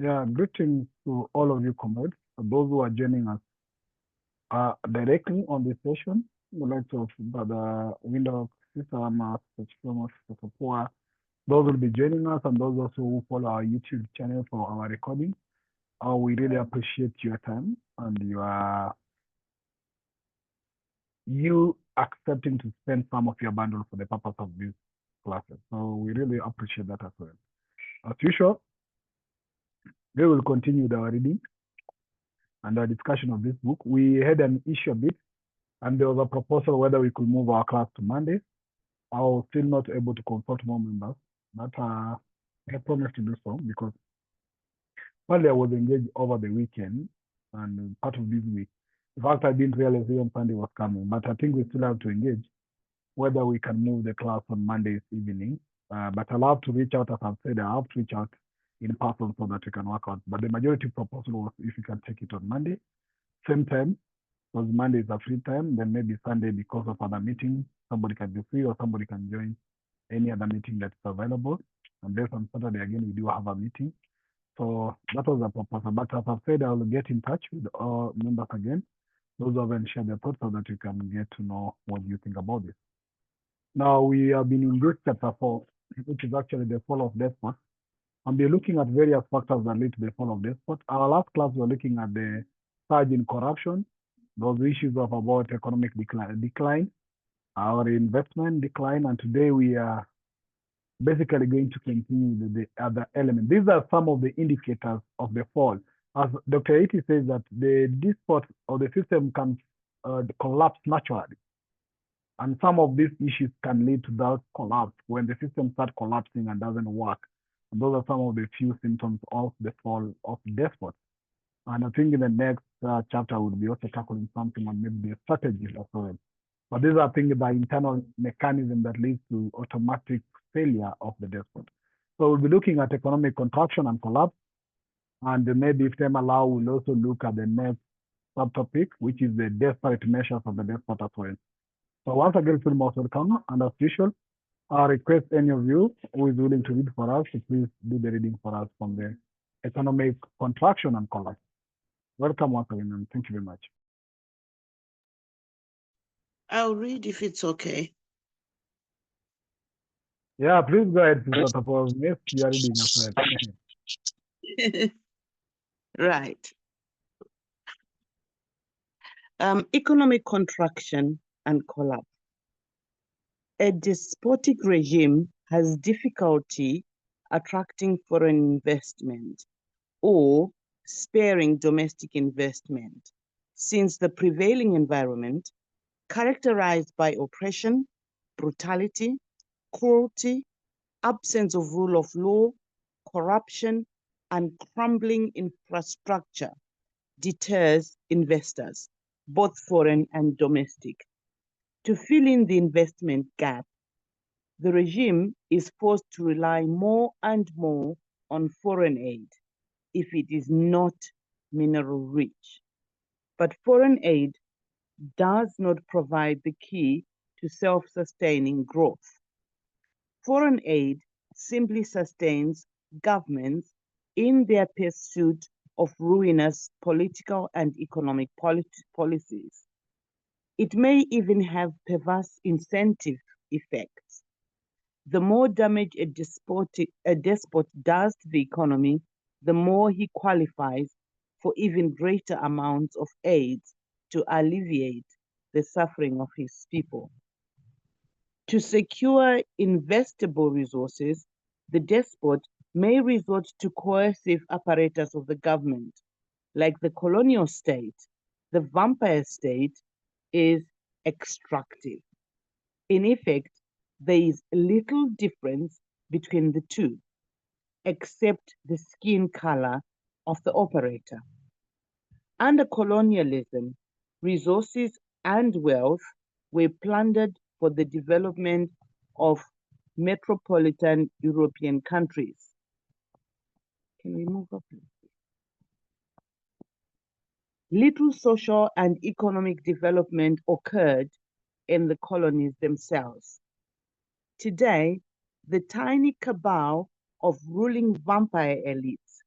Yeah, greetings to all of you, comrades, those who are joining us directly on this session. The likes of Brother Window, Sister Ama, Sister Kapua. Those will be joining us, and those also who follow our YouTube channel for our recording. We really appreciate your time and you accepting to spend some of your bundle for the purpose of these classes. So we really appreciate that as well. As usual, we will continue with our reading and our discussion of this book. We had an issue a bit, and there was a proposal whether we could move our class to Monday. I was still not able to consult more members, but I promised to do so because while I was engaged over the weekend and part of this week, in fact, I didn't realize even Sunday was coming, but I think we still have to engage whether we can move the class on Monday's evening. But I'll have to reach out, as I've said, I have to reach out in person so that we can work out. But the majority proposal was if you can take it on Monday, same time, because Monday is a free time, then maybe Sunday because of other meetings, somebody can be free or somebody can join any other meeting that's available. And then on Saturday, again, we do have a meeting. So that was the proposal. But as I've said, I will get in touch with all members again, those who haven't shared their thoughts so that you can get to know what you think about this. Now, we have been in this chapter 4, which is actually the fall of despot. And we're looking at various factors that lead to the fall of despot. Our last class, we were looking at the surge in corruption, those issues of about economic decline, our investment decline, and today we are basically going to continue the other element. These are some of the indicators of the fall. As Dr. Iti says that the despot or the system can collapse naturally. And some of these issues can lead to that collapse when the system starts collapsing and doesn't work. And those are some of the few symptoms of the fall of despots. And I think in the next chapter, we'll be also tackling something on maybe the strategies as well. But these are things the internal mechanism that leads to automatic failure of the despot. So we'll be looking at economic contraction and collapse. And maybe if time allow, we'll also look at the next subtopic, which is the desperate measures of the despot as well. So once again, feel most welcome. And as usual, I request any of you who is willing to read for us to please do the reading for us from the economic contraction and collapse. Welcome once again, and thank you very much. I'll read if it's okay. Yeah, please go ahead, Sister Tapos. Yes, you are reading as well. Right. Economic contraction and collapse. A despotic regime has difficulty attracting foreign investment or sparing domestic investment, since the prevailing environment, characterized by oppression, brutality, cruelty, absence of rule of law, corruption, and crumbling infrastructure, deters investors, both foreign and domestic. To fill in the investment gap, the regime is forced to rely more and more on foreign aid if it is not mineral rich. But foreign aid does not provide the key to self-sustaining growth. Foreign aid simply sustains governments in their pursuit of ruinous political and economic policies. It may even have perverse incentive effects. The more damage a despot does to the economy, the more he qualifies for even greater amounts of aid to alleviate the suffering of his people. To secure investable resources, the despot may resort to coercive apparatus of the government. Like the colonial state, the vampire state is extractive. In effect, there is little difference between the two, except the skin color of the operator. Under colonialism, resources and wealth were plundered for the development of metropolitan European countries. Can we move up? Little social and economic development occurred in the colonies themselves. Today, the tiny cabal of ruling vampire elites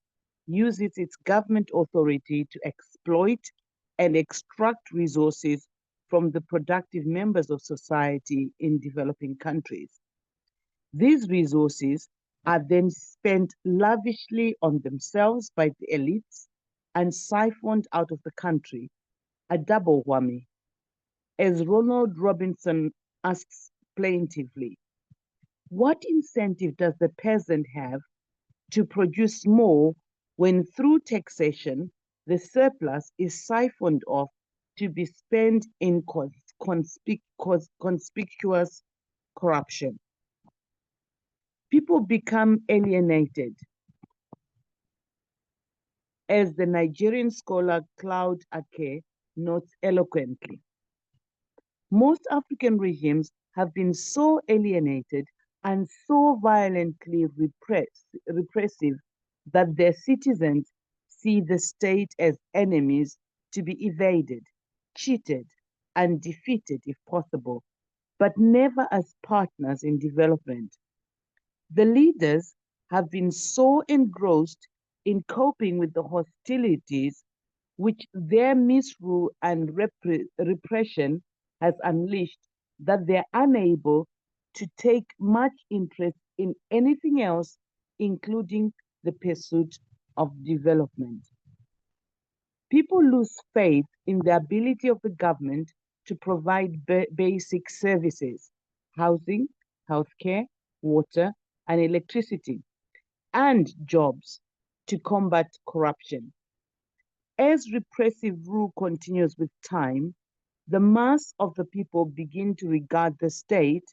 uses its government authority to exploit and extract resources from the productive members of society in developing countries. These resources are then spent lavishly on themselves by the elites and siphoned out of the country, a double whammy. As Ronald Robinson asks plaintively, what incentive does the peasant have to produce more when through taxation the surplus is siphoned off to be spent in conspicuous corruption? People become alienated. As the Nigerian scholar Claude Ake notes eloquently, most African regimes have been so alienated and so violently repressive that their citizens see the state as enemies to be evaded, cheated, and defeated if possible, but never as partners in development. The leaders have been so engrossed in coping with the hostilities which their misrule and repression has unleashed that they're unable to take much interest in anything else, including the pursuit of development. People lose faith in the ability of the government to provide basic services, housing, healthcare, water, and electricity, and jobs to combat corruption. As repressive rule continues with time, the mass of the people begin to regard the state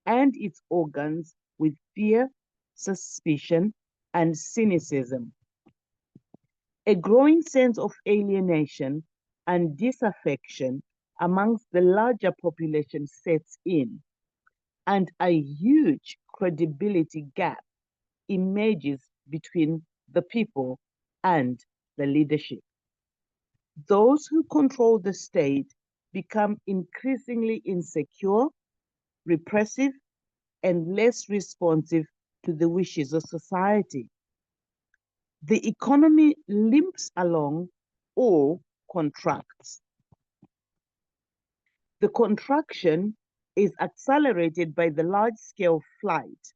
and its organs with fear, suspicion, and cynicism. A growing sense of alienation and disaffection amongst the larger population sets in, and a huge credibility gap emerges between the people and the leadership. Those who control the state become increasingly insecure, repressive, and less responsive to the wishes of society. The economy limps along or contracts. The contraction is accelerated by the large-scale flight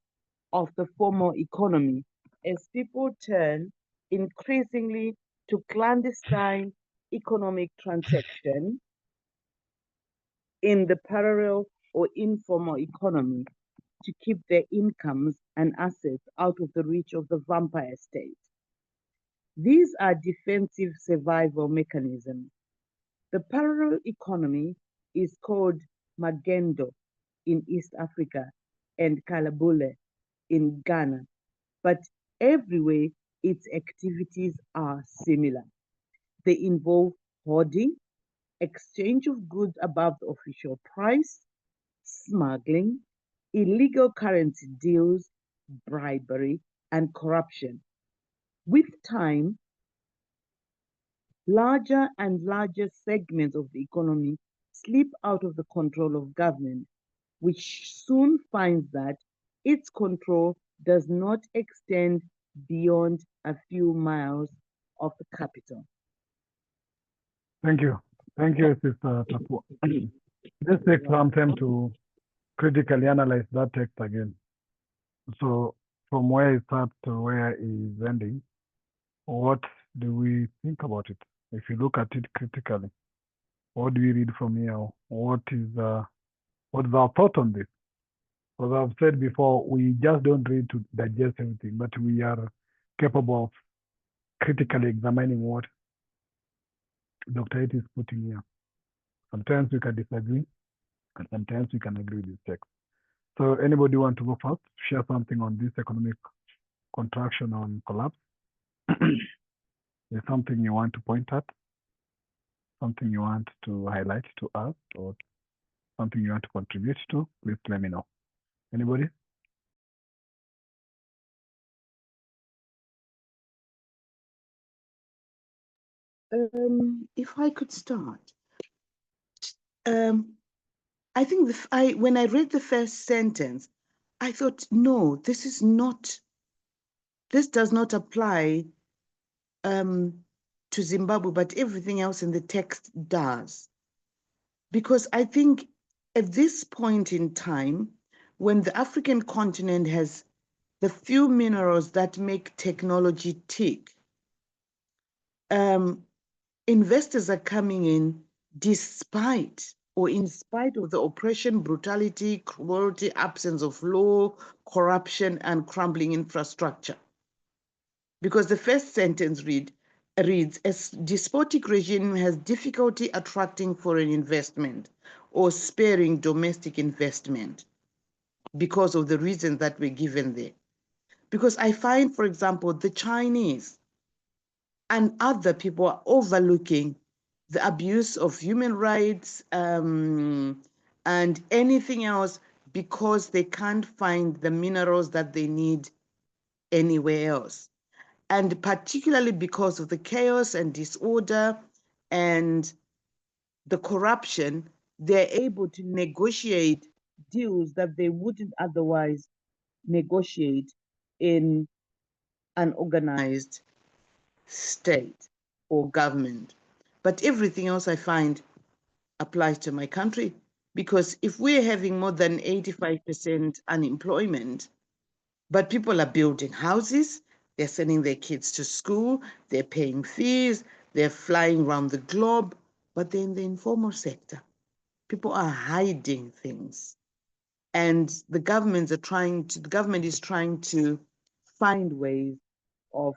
of the formal economy as people turn increasingly to clandestine economic transaction in the parallel or informal economy to keep their incomes and assets out of the reach of the vampire state. These are defensive survival mechanisms. The parallel economy is called Magendo in East Africa and Kalabule in Ghana, but everywhere its activities are similar. They involve hoarding, exchange of goods above the official price, smuggling, illegal currency deals, bribery, and corruption. With time, larger and larger segments of the economy slip out of the control of government, which soon finds that its control does not extend beyond a few miles of the capital. Thank you. Thank you, Sister Tapu. Let's take some time to critically analyze that text again. So from where it starts to where it is ending, what do we think about it? If you look at it critically, what do we read from here? What is our thought on this? As I've said before, we just don't read to digest everything, but we are capable of critically examining what Dr. It is putting here. Sometimes we can disagree, and sometimes we can agree with this text. So anybody want to go first, share something on this economic contraction on collapse? There's something you want to point at, something you want to highlight to us, or something you want to contribute to, please let me know. Anybody? If I could start, I think when I read the first sentence, I thought, no, this does not apply to Zimbabwe, but everything else in the text does. Because I think at this point in time, when the African continent has the few minerals that make technology tick, investors are coming in despite or in spite of the oppression, brutality, cruelty, absence of law, corruption, and crumbling infrastructure. Because the first sentence reads, a despotic regime has difficulty attracting foreign investment or sparing domestic investment because of the reasons that were given there. Because I find, for example, the Chinese and other people are overlooking the abuse of human rights and anything else because they can't find the minerals that they need anywhere else. And particularly because of the chaos and disorder and the corruption, they're able to negotiate deals that they wouldn't otherwise negotiate in an organized state or government. But everything else I find applies to my country, because if we're having more than 85% unemployment, but people are building houses, they're sending their kids to school, they're paying fees, they're flying around the globe, but they're in the informal sector. People are hiding things. And the government is trying to find ways of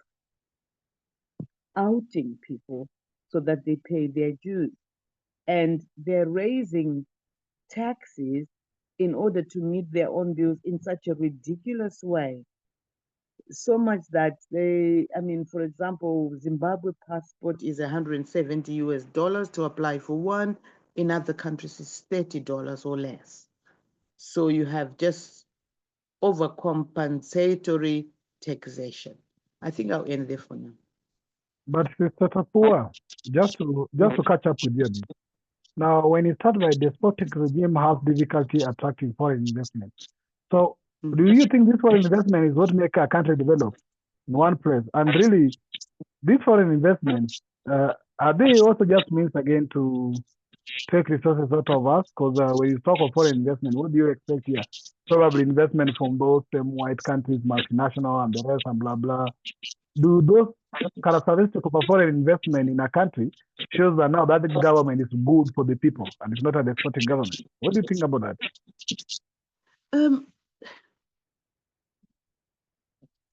outing people so that they pay their dues. And they're raising taxes in order to meet their own bills in such a ridiculous way. So much that for example, Zimbabwe passport is 170 US dollars to apply for one. In other countries, it's $30 or less. So you have just overcompensatory taxation. I think I'll end there for now. But Sister Tapua, just to catch up with you a bit. Now, when you start by despotic regime has difficulty attracting foreign investment. So, do you think this foreign investment is what make a country develop in one place? And really, these foreign investments, are they also just means again to take resources out of us? Because when you talk of foreign investment, what do you expect here? Probably investment from those same white countries, multinational and the rest and blah, blah. Do those characteristics of a foreign investment in a country shows that now that the government is good for the people and it's not a despotic government? What do you think about that?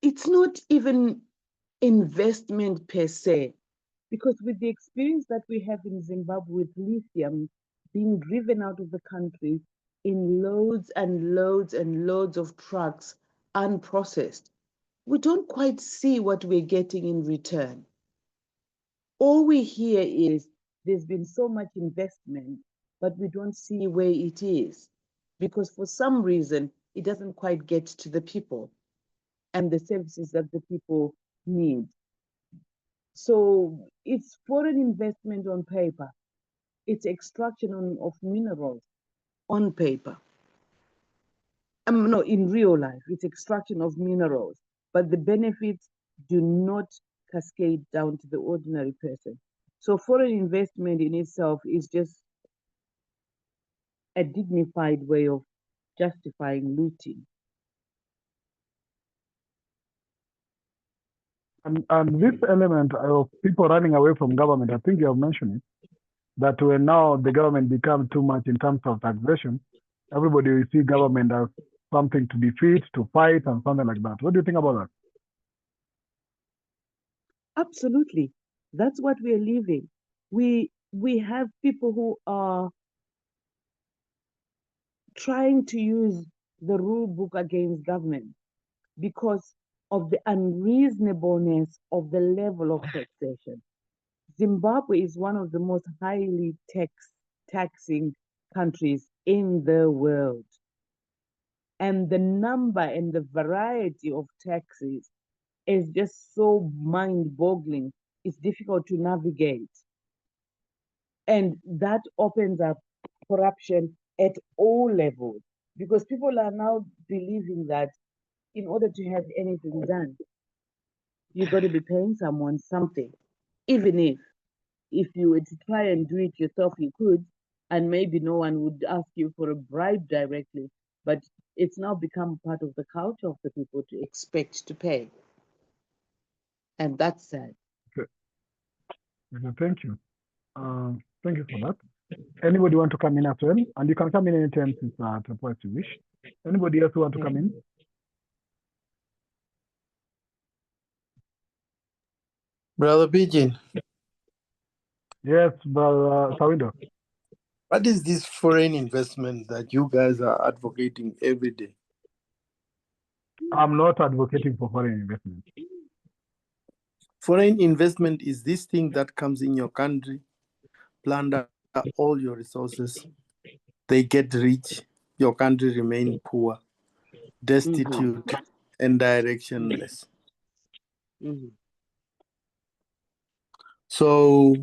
It's not even investment per se, because with the experience that we have in Zimbabwe with lithium being driven out of the country in loads and loads and loads of trucks, unprocessed, we don't quite see what we're getting in return. All we hear is there's been so much investment, but we don't see where it is, because for some reason, it doesn't quite get to the people and the services that the people need. So it's foreign investment on paper. It's extraction of minerals on paper. No, in real life, it's extraction of minerals, but the benefits do not cascade down to the ordinary person. So foreign investment in itself is just a dignified way of justifying looting. And this element of people running away from government, I think you have mentioned it, that when now the government becomes too much in terms of taxation, everybody will see government as something to defeat, to fight, and something like that. What do you think about that? Absolutely. That's what we're living. We have people who are trying to use the rule book against government because of the unreasonableness of the level of taxation. Zimbabwe is one of the most highly taxing countries in the world. And the number and the variety of taxes is just so mind-boggling. It's difficult to navigate. And that opens up corruption at all levels, because people are now believing that in order to have anything done, you've got to be paying someone something. Even if you were to try and do it yourself, you could, and maybe no one would ask you for a bribe directly. But it's now become part of the culture of the people to expect to pay. And that's sad. Okay. Thank you. Thank you for that. Anybody want to come in as well? And you can come in anytime since at the point you wish. Anybody else who want to come in? Brother Pigeon, Yes, Brother Sawindo. what is this foreign investment that you guys are advocating every day? I'm not advocating for foreign investment. Foreign investment is this thing that comes in your country, plunder all your resources. They get rich, your country remain poor, destitute, and directionless. So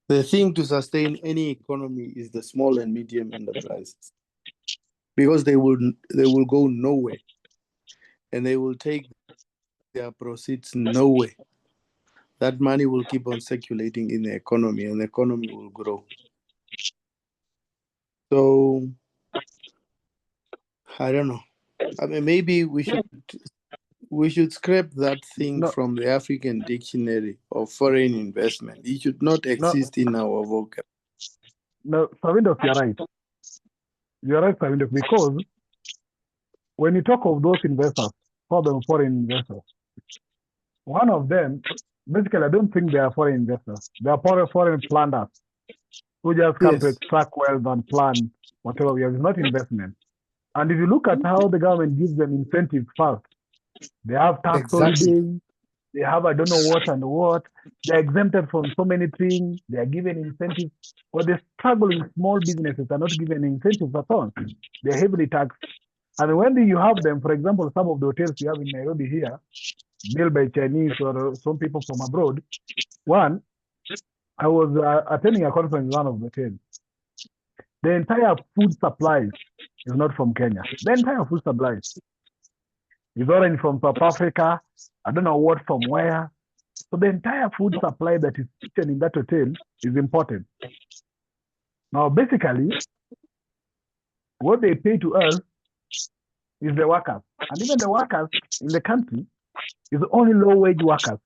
the thing to sustain any economy is the small and medium enterprises, because they will go nowhere, and they will take their proceeds nowhere. That money will keep on circulating in the economy, and the economy will grow. So I don't know. I mean, maybe we should scrap that thing from the African dictionary of foreign investment. It should not exist in our vocabulary. No, Sawindo, you're right. You're right, Sawindo, because when you talk of those investors, call them foreign investors, one of them, basically, I don't think they are foreign investors. They are foreign planners who just come to extract wealth and plan whatever we have. It's not investment. And if you look at how the government gives them incentives first, they have tax holidays, they have I don't know what and what, they're exempted from so many things, they are given incentives. But the struggling small businesses are not given incentives at all. They're heavily taxed. And when you have them, for example, some of the hotels you have in Nairobi here, built by Chinese or some people from abroad. One, I was attending a conference in one of the hotels. The entire food supply is not from Kenya. The entire food supply is already from South Africa. I don't know what from where. So the entire food supply that is eaten in that hotel is imported. Now, basically, what they pay to us is the workers. And even the workers in the country is only low-wage workers.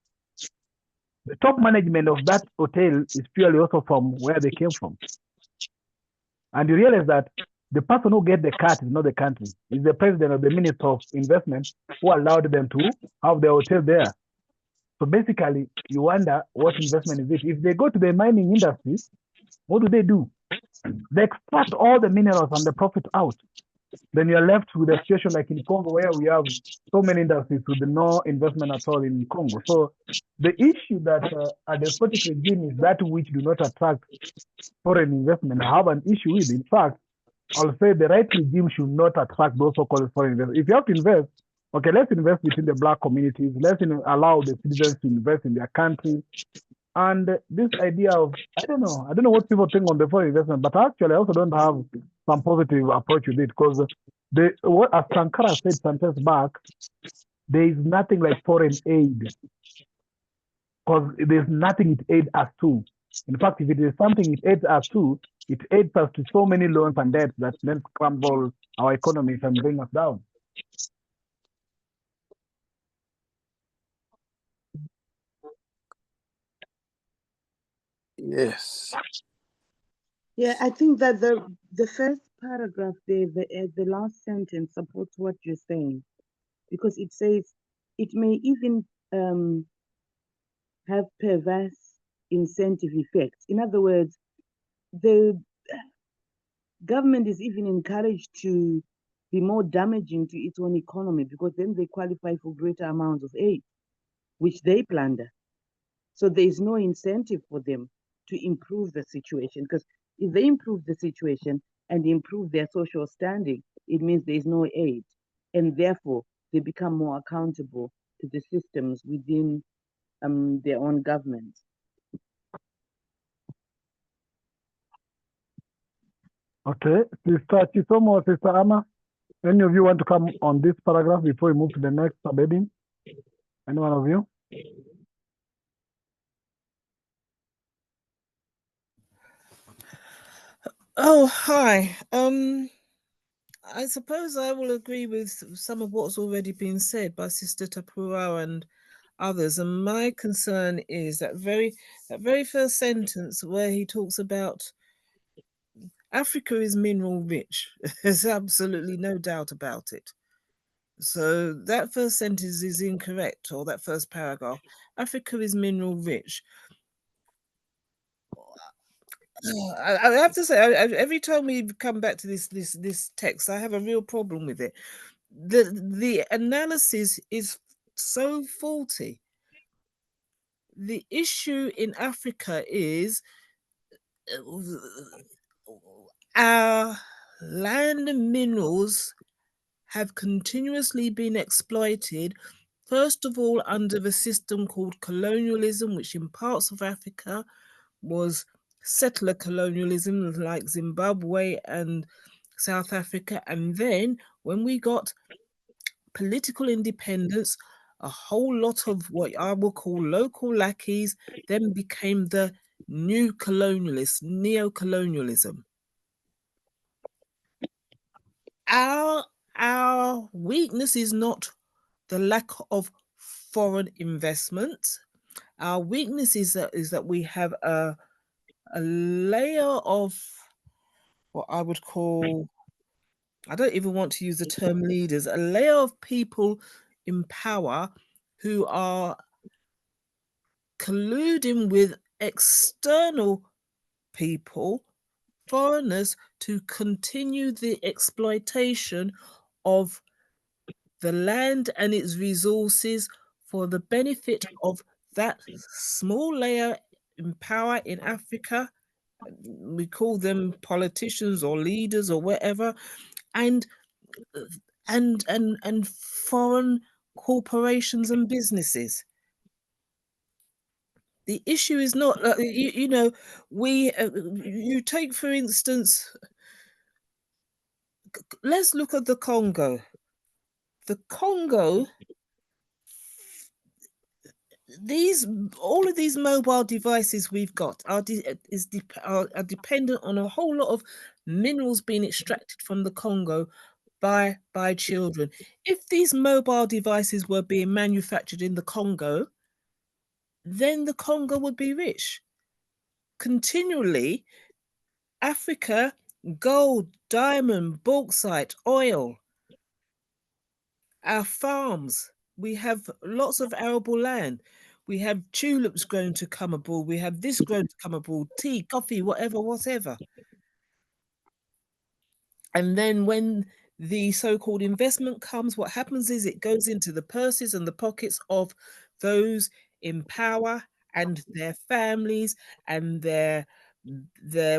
The top management of that hotel is purely also from where they came from. And you realize that the person who gets the cut is not the country. It's the president or the minister of investment who allowed them to have their hotel there. So basically, you wonder what investment is it. If they go to the mining industry, what do? They extract all the minerals and the profit out. Then you're left with a situation like in Congo where we have so many industries with no investment at all in Congo. So the issue that a despotic regime is that which do not attract foreign investment. I have an issue with. In fact, I'll say the right regime should not attract those so-called foreign investors. If you have to invest, okay, let's invest within the black communities. Let's allow the citizens to invest in their country. And this idea of, I don't know what people think on the foreign investment, but actually I also don't have some positive approach with it because what as Sankara said some time back, there is nothing like foreign aid because there's nothing it aids us to. In fact, if it is something it aids us to, it aids us to so many loans and debts that then crumble our economies and bring us down. Yes. Yeah, I think that the first paragraph there, the last sentence supports what you're saying, because it says it may even have perverse incentive effects. In other words, the government is even encouraged to be more damaging to its own economy because then they qualify for greater amounts of aid, which they plunder. So there is no incentive for them to improve the situation, because if they improve the situation and improve their social standing, it means there is no aid. And therefore, they become more accountable to the systems within their own government. Okay, Sister Chisomo or Sister Ama, any of you want to come on this paragraph before we move to the next subheading? Any one of you? Oh, hi. I suppose I will agree with some of what's already been said by Sister Tapua and others. And my concern is that very first sentence where he talks about Africa is mineral rich. There's absolutely no doubt about it. So that first sentence is incorrect, or that first paragraph. Africa is mineral rich. I have to say, every time we come back to this text, I have a real problem with it. The analysis is so faulty. The issue in Africa is our land and minerals have continuously been exploited, first of all under the system called colonialism, which in parts of Africa was settler colonialism like Zimbabwe and South Africa. And then when we got political independence, a whole lot of what I will call local lackeys then became the new colonialists, neo-colonialism. Our weakness is not the lack of foreign investment. Our weakness is that we have a layer of what I would call, I don't even want to use the term leaders, a layer of people in power who are colluding with external people, foreigners, to continue the exploitation of the land and its resources for the benefit of that small layer in power in Africa. We call them politicians or leaders or whatever, and foreign corporations and businesses. The issue is not, you take, for instance, let's look at the Congo. The Congo, all of these mobile devices we've got are dependent on a whole lot of minerals being extracted from the Congo by children. If these mobile devices were being manufactured in the Congo, then the Congo would be rich. Continually, Africa, gold, diamond, bauxite, oil, our farms, we have lots of arable land. We have tulips grown to come aboard. We have this grown to come aboard, tea, coffee, whatever. And then when the so-called investment comes, what happens is it goes into the purses and the pockets of those in power and their families and their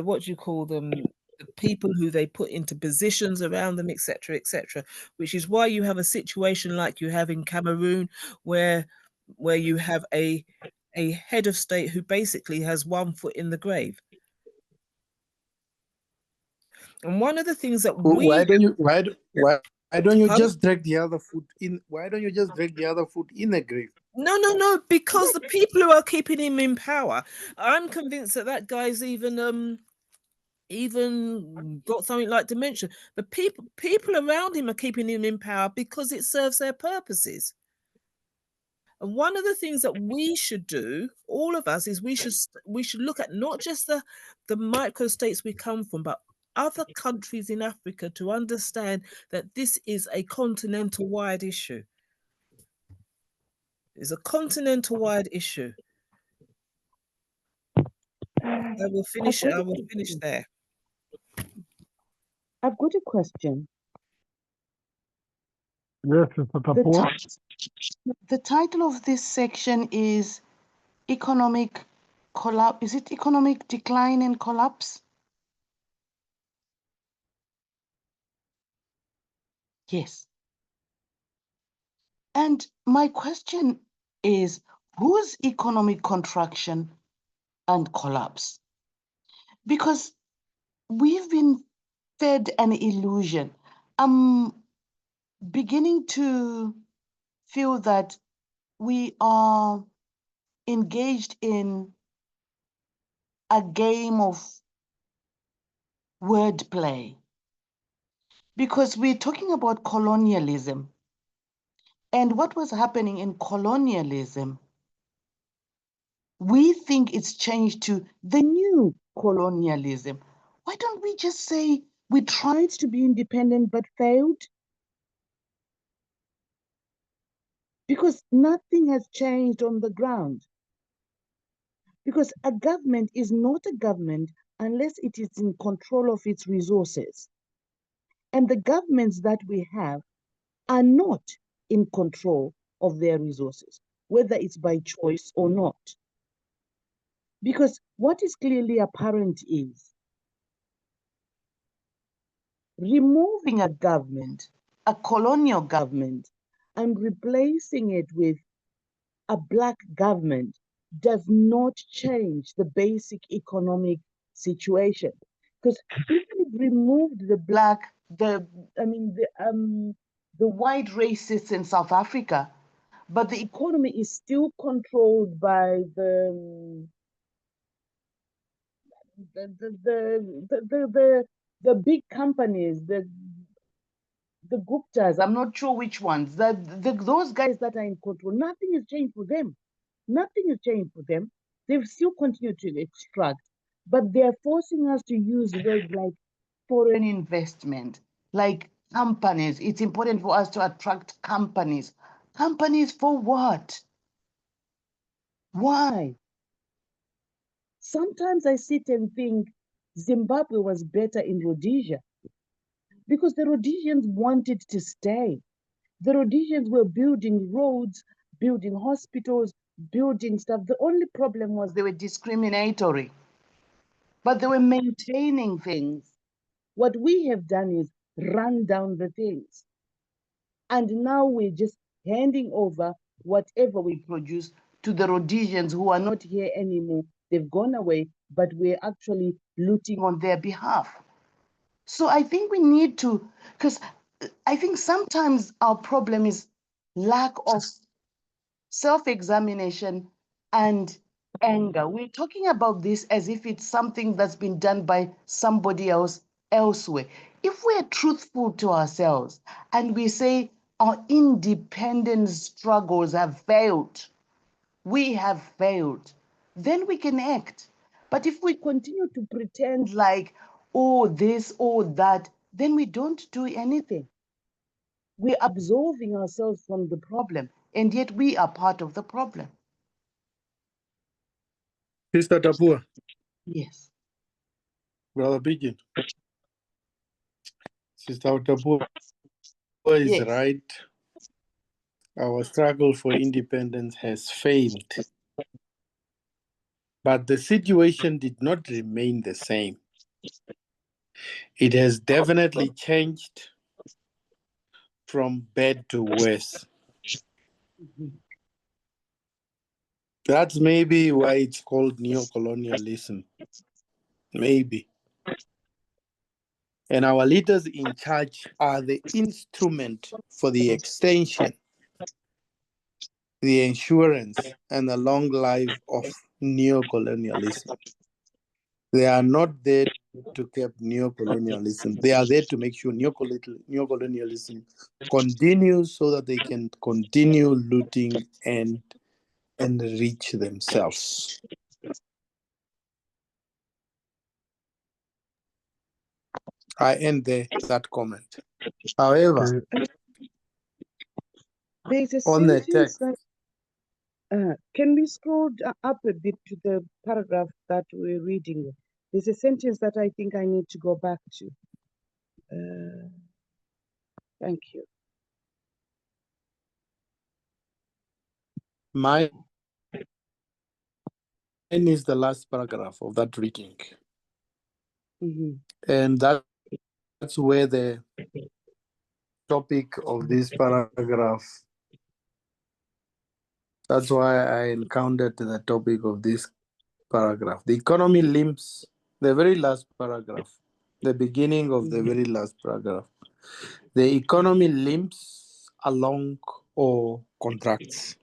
what do you call them, the people who they put into positions around them, etc., which is why you have a situation like you have in Cameroon, where you have a head of state who basically has one foot in the grave. And one of the things that why don't you Pardon? just drag the other foot in? Why don't you just drag the other foot in the grave? No, because the people who are keeping him in power, I'm convinced that guy's even got something like dementia. The people around him are keeping him in power because it serves their purposes. And one of the things that we should do, all of us, is we should look at not just the micro states we come from, but other countries in Africa, to understand that this is a continental-wide issue. It's a continental-wide issue. I will finish there. I've got a question. Yes, Mr. Tapua. The title of this section is Economic Collapse. Is it Economic Decline and Collapse? Yes. And my question is, whose economic contraction and collapse? Because we've been fed an illusion. I'm beginning to feel that we are engaged in a game of wordplay, because we're talking about colonialism. And what was happening in colonialism, we think it's changed to the new colonialism. Why don't we just say we tried to be independent but failed? Because nothing has changed on the ground. Because a government is not a government unless it is in control of its resources. And the governments that we have are not in control of their resources, whether it's by choice or not. Because what is clearly apparent is removing a government, a colonial government, and replacing it with a Black government does not change the basic economic situation. Because if we removed the white racists in South Africa, but the economy is still controlled by the big companies, the Guptas, I'm not sure which ones, those guys that are in control, nothing has changed for them. Nothing has changed for them. They've still continued to extract, but they're forcing us to use words like foreign investment, like companies. It's important for us to attract companies. Companies for what? Why? Sometimes I sit and think Zimbabwe was better in Rhodesia because the Rhodesians wanted to stay. The Rhodesians were building roads, building hospitals, building stuff. The only problem was they were discriminatory, but they were maintaining things. What we have done is run down the things. And now we're just handing over whatever we produce to the Rhodesians who are not here anymore. They've gone away, but we're actually looting on their behalf. So I think we need to, because I think sometimes our problem is lack of self-examination and anger. We're talking about this as if it's something that's been done by somebody else elsewhere. If we're truthful to ourselves and we say our independence struggles have failed, we have failed, then we can act. But if we continue to pretend like, oh, this or that, then we don't do anything. We're absolving ourselves from the problem, and yet we are part of the problem. Sister Tapua, Yes. Brother Pigeon. Sister Tapua is Yes. right. Our struggle for independence has failed. But the situation did not remain the same. It has definitely changed from bad to worse. Mhm. That's maybe why it's called neo-colonialism. Maybe. And our leaders in charge are the instrument for the extension, the insurance, and the long life of neo-colonialism. They are not there to keep neo-colonialism. They are there to make sure neo-colonialism continues so that they can continue looting and enrich themselves. I end there that comment. However, There's a on the sentence text, that, can we scroll up a bit to the paragraph that we're reading? There's a sentence that I think I need to go back to. Thank you. mine is the last paragraph of that reading. Mm-hmm. And that's where the topic of this paragraph, that's why I encountered the topic of this paragraph. The economy limps, the very last paragraph, the beginning of the very last paragraph. The economy limps along or contracts.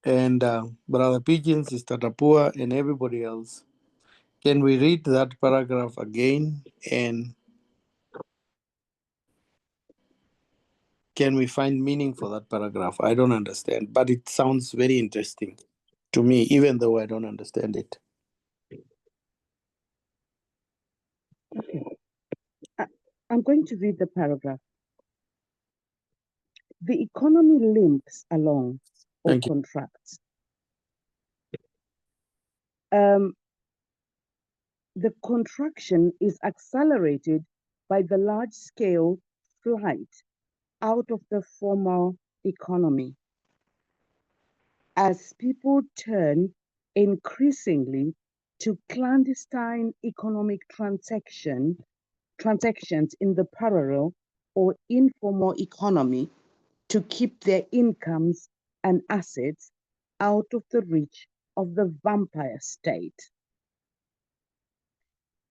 And Brother Pigeon, Sister Tapua, and everybody else, can we read that paragraph again? And can we find meaning for that paragraph? I don't understand, but it sounds very interesting to me, even though I don't understand it. Okay. I'm going to read the paragraph. The economy limps along or Thank you. contracts. The contraction is accelerated by the large-scale flight out of the formal economy as people turn increasingly to clandestine economic transactions in the parallel or informal economy to keep their incomes and assets out of the reach of the vampire state.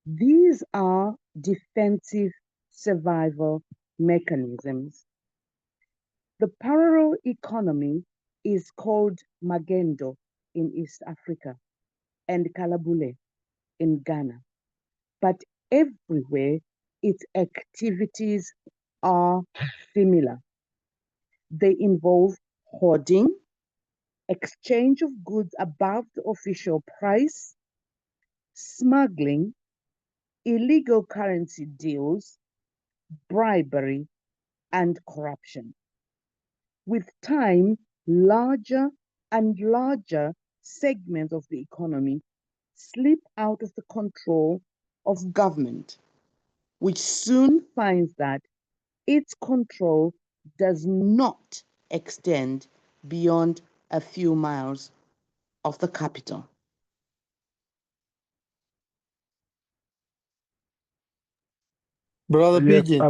These are defensive survival mechanisms. The parallel economy is called Magendo in East Africa and Kalabule in Ghana, but everywhere its activities are similar. They involve hoarding, exchange of goods above the official price, smuggling, illegal currency deals, bribery, and corruption. With time, larger and larger segments of the economy slip out of the control of government, which soon finds that its control does not extend beyond a few miles of the capital. Brother Yes, Pigeon.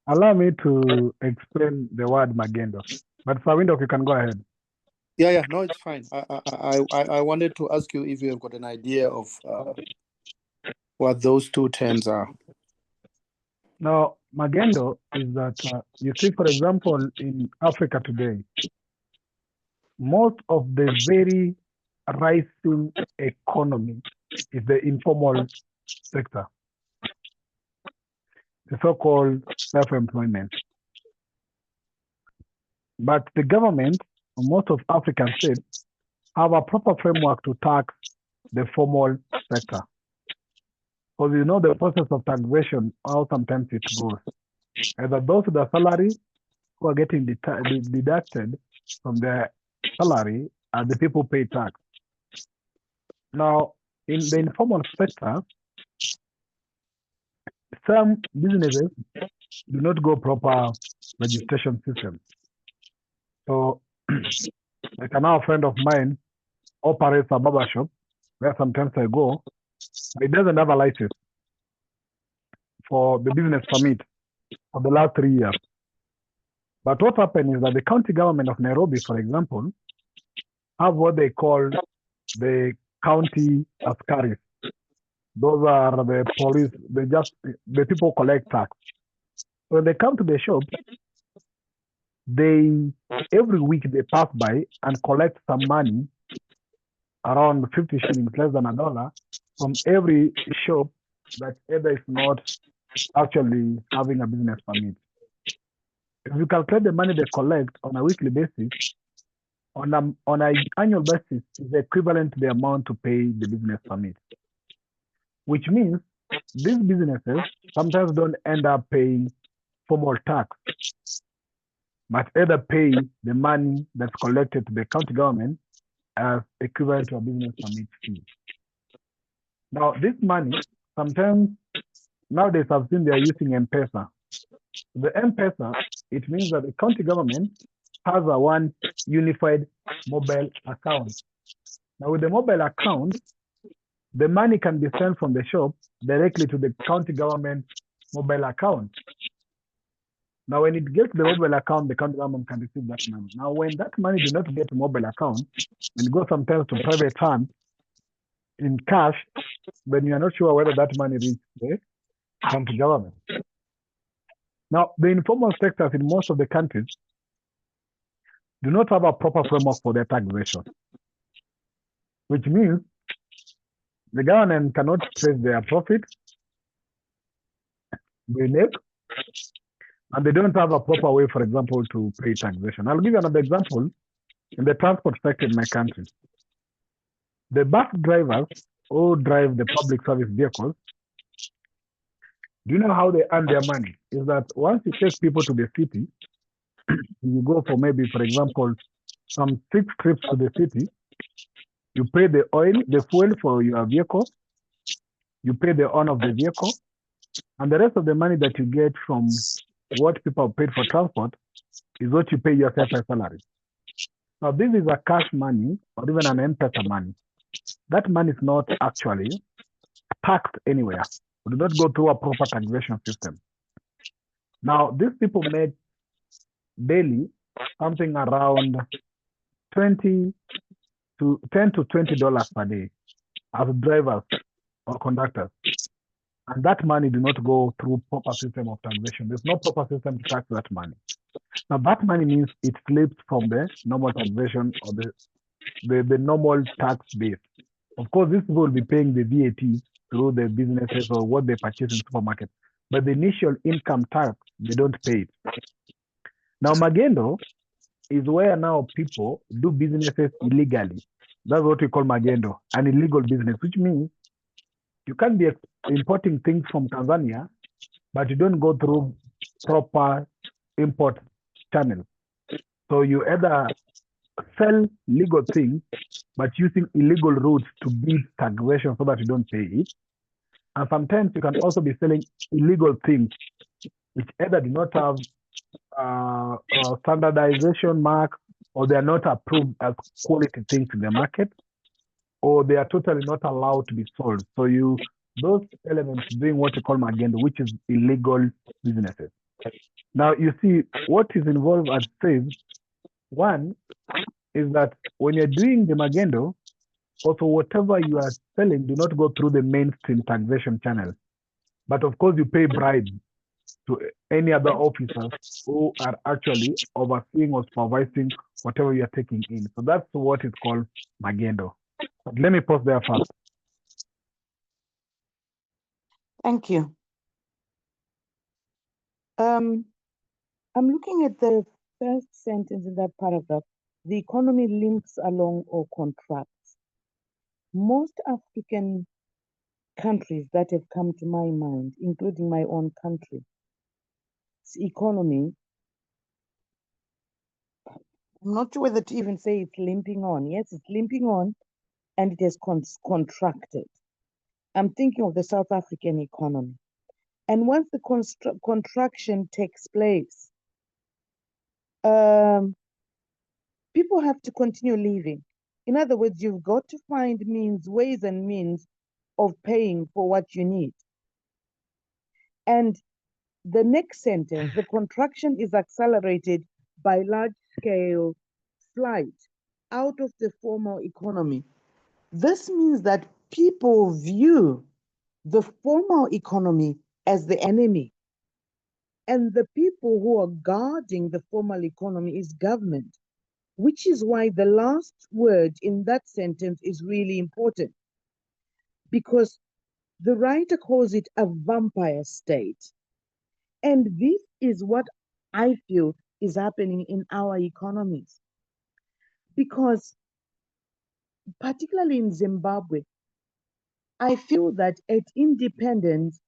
allow me to explain the word magendo. But Sawindo, you can go ahead. Yeah, no, it's fine. I wanted to ask you if you have got an idea of what those two terms are. Now, magendo is that, you see, for example, in Africa today, most of the very rising economy is the informal sector, the so-called self-employment. But the government, most of African states, have a proper framework to tax the formal sector. Because you know the process of taxation, how sometimes it goes. Either those with a salary who are getting deducted from their salary are the people pay tax. Now, in the informal sector, some businesses do not go proper registration system. So, like another friend of mine operates a barber shop where sometimes I go, but it doesn't have a license for the business permit for the last 3 years. But what happened is that the county government of Nairobi, for example, have what they call the county askaris. Those are the police, the people collect tax. When they come to the shop, every week they pass by and collect some money, around 50 shillings, less than $1, from every shop that either is not actually having a business permit. If you calculate the money they collect on a weekly basis, on an annual basis, is equivalent to the amount to pay the business permit. Which means these businesses sometimes don't end up paying formal tax, but either pay the money that's collected to the county government as equivalent to a business permit fee. Now, this money, sometimes nowadays I've seen they're using M-Pesa. The M-Pesa, it means that the county government has a one unified mobile account. Now, with the mobile account, the money can be sent from the shop directly to the county government mobile account. Now, when it gets to the mobile account, the county government can receive that money. Now, when that money does not get to mobile account, and it goes sometimes to private hands in cash, then you are not sure whether that money reaches the county government. Now, the informal sectors in most of the countries, do not have a proper framework for their taxation, which means the government cannot trace their profit they make, and they don't have a proper way, for example, to pay taxation. I'll give you another example. In the transport sector in my country, the bus drivers who drive the public service vehicles, do you know how they earn their money? Is that once you take people to the city, you go for maybe, for example, some 6 trips to the city, you pay the oil, the fuel for your vehicle, you pay the owner of the vehicle, and the rest of the money that you get from what people paid for transport is what you pay yourself as salary. Now, this is a cash money or even an M-Pesa money. That money is not actually taxed anywhere. We do not go through a proper taxation system. Now, these people make daily something around 20 to $10 to $20 per day as drivers or conductors. And that money do not go through proper system of taxation. There's no proper system to tax that money. Now, that money means it slips from the normal taxation or the normal tax base. Of course, these people will be paying the VAT through the businesses or what they purchase in supermarket. But the initial income tax, they don't pay it. Now, magendo is where now people do businesses illegally. That's what we call magendo, an illegal business, which means you can't be importing things from Tanzania, but you don't go through proper import channel. So you either sell legal things, but using illegal routes to beat taxation so that you don't pay it. And sometimes you can also be selling illegal things, which either do not have standardization mark, or they are not approved as quality things in the market, or they are totally not allowed to be sold. So those elements doing what you call magendo, which is illegal businesses. Now you see what is involved at says. One is that when you're doing the magendo, also whatever you are selling do not go through the mainstream taxation channel. But of course you pay bribes to any other officers who are actually overseeing or supervising whatever you're taking in. So that's what is called magendo. But let me pause there first. Thank you. I'm looking at the first sentence in that paragraph. The economy limps along or contracts. Most African countries that have come to my mind, including my own country, its economy, I'm not sure whether to even say it's limping on. Yes, it's limping on, and it has contracted. I'm thinking of the South African economy. And once the contraction takes place, people have to continue living. In other words, you've got to find ways and means of paying for what you need. And the next sentence, the contraction is accelerated by large-scale flight out of the formal economy. This means that people view the formal economy as the enemy. And the people who are guarding the formal economy is government, which is why the last word in that sentence is really important, because the writer calls it a vampire state. And this is what I feel is happening in our economies. Because particularly in Zimbabwe, I feel that at independence,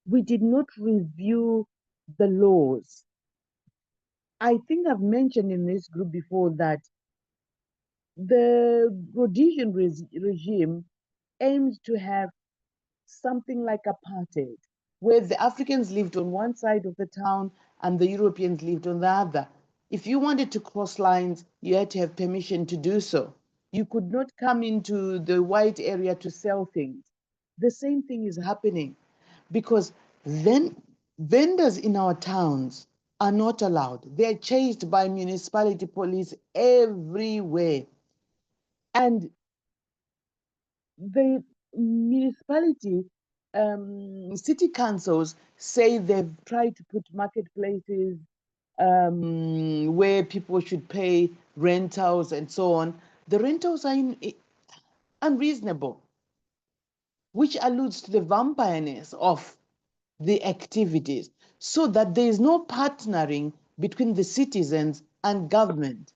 we did not review the laws. I think I've mentioned in this group before that the Rhodesian regime aims to have something like apartheid, where the Africans lived on one side of the town and the Europeans lived on the other. If you wanted to cross lines, you had to have permission to do so. You could not come into the white area to sell things. The same thing is happening because then vendors in our towns are not allowed. They're chased by municipality police everywhere. And the municipality, city councils say they've tried to put marketplaces where people should pay rentals and so on. The rentals are unreasonable, which alludes to the vampireness of the activities, so that there is no partnering between the citizens and government.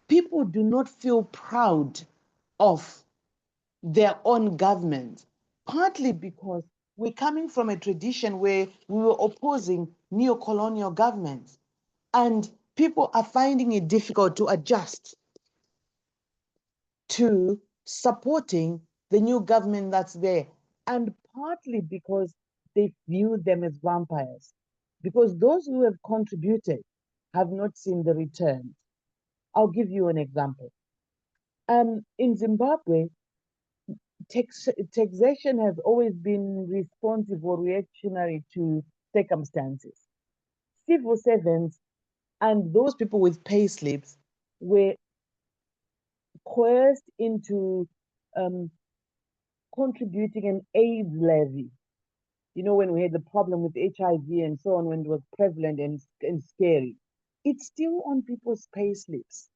People do not feel proud of their own government, partly because we're coming from a tradition where we were opposing neo-colonial governments, and people are finding it difficult to adjust to supporting the new government that's there, and partly because they view them as vampires, because those who have contributed have not seen the return. I'll give you an example. In Zimbabwe, taxation has always been responsive or reactionary to circumstances. Civil servants and those people with pay slips were coerced into contributing an AIDS levy. You know, when we had the problem with HIV and so on, when it was prevalent and scary, it's still on people's pay slips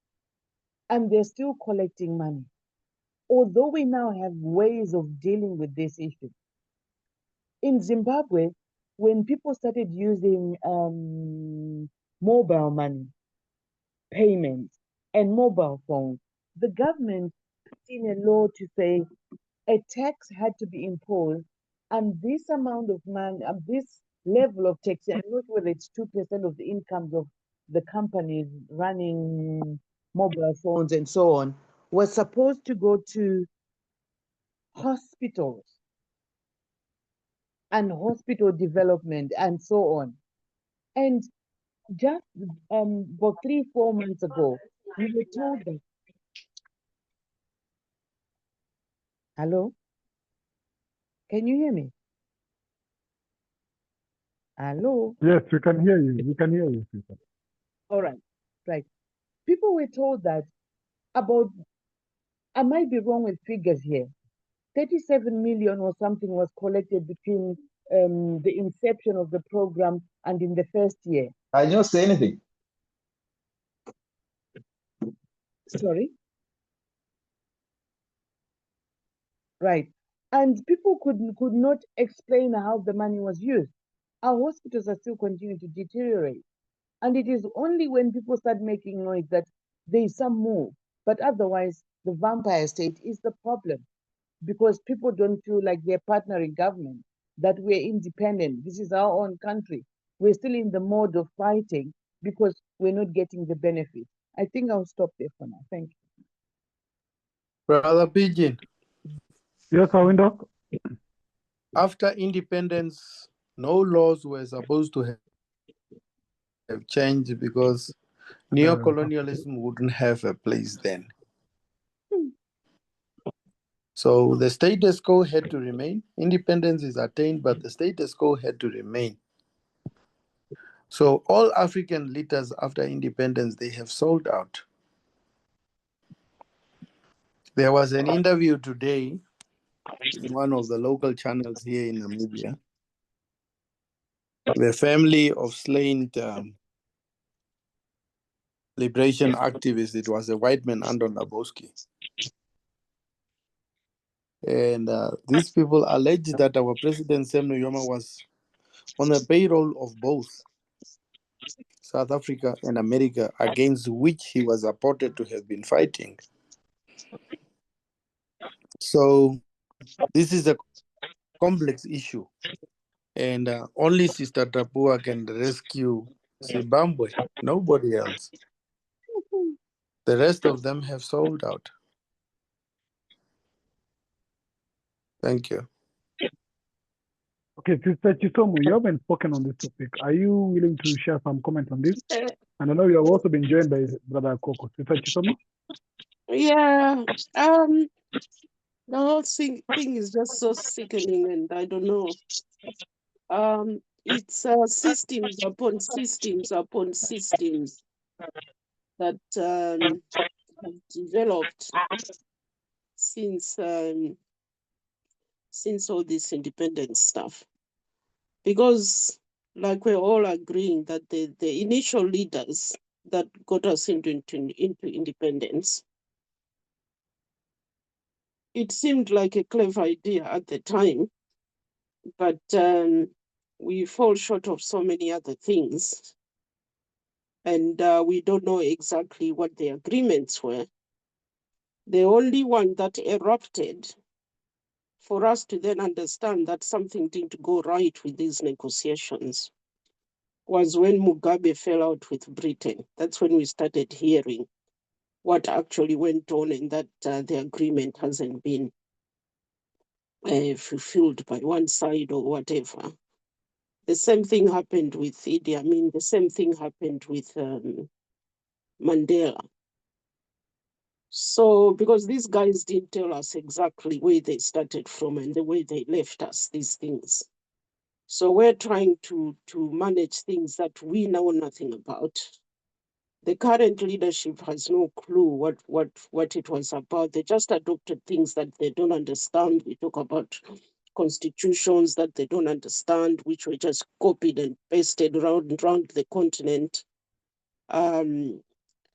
and they're still collecting money. Although we now have ways of dealing with this issue. In Zimbabwe, when people started using mobile money, payments, and mobile phones, the government put in a law to say a tax had to be imposed, and this amount of money, this level of tax, I'm not whether it's 2% of the incomes of the companies running mobile phones and so on, was supposed to go to hospitals and hospital development and so on. And just about 3-4 months ago, we were told that. Hello? Can you hear me? Hello? Yes, we can hear you. We can hear you, sister. All right. Right. People were told that about, I might be wrong with figures here, 37 million or something was collected between the inception of the program and in the first year. I did not say anything. Sorry? Right. And people could not explain how the money was used. Our hospitals are still continuing to deteriorate. And it is only when people start making noise that there is some move. But otherwise, the vampire state is the problem, because people don't feel like they're partnering government, that we're independent. This is our own country. We're still in the mode of fighting because we're not getting the benefit. I think I'll stop there for now. Thank you. Brother Pigeon, Yes, Awindok? after independence, no laws were supposed to have changed because neo-colonialism wouldn't have a place then. So the status quo had to remain. Independence is attained, but the status quo had to remain. So all African leaders after independence, they have sold out. There was an interview today in one of the local channels here in Namibia. The family of slain liberation activist, it was a white man, Anton Naboski. And these people allege that our president, Sam Nujoma, was on the payroll of both South Africa and America, against which he was reported to have been fighting. So this is a complex issue. And only Sister Tapua can rescue Zimbabwe, nobody else. The rest of them have sold out. Thank you. Okay, Sister Chisomo, you haven't spoken on this topic. Are you willing to share some comment on this? And I know you have also been joined by Brother Coco. Sister Chisomo? Yeah, the whole thing is just so sickening, and I don't know. It's systems upon systems upon systems that have developed since all this independence stuff. Because like we're all agreeing that the initial leaders that got us into independence, it seemed like a clever idea at the time, but we fall short of so many other things. And we don't know exactly what the agreements were. The only one that erupted for us to then understand that something didn't go right with these negotiations was when Mugabe fell out with Britain. That's when we started hearing what actually went on and that the agreement hasn't been fulfilled by one side or whatever. The same thing happened with Idi Amin. The same thing happened with Mandela. So, because these guys didn't tell us exactly where they started from and the way they left us, these things. So we're trying to manage things that we know nothing about. The current leadership has no clue what it was about. They just adopted things that they don't understand. We talk about constitutions that they don't understand, which were just copied and pasted around the continent.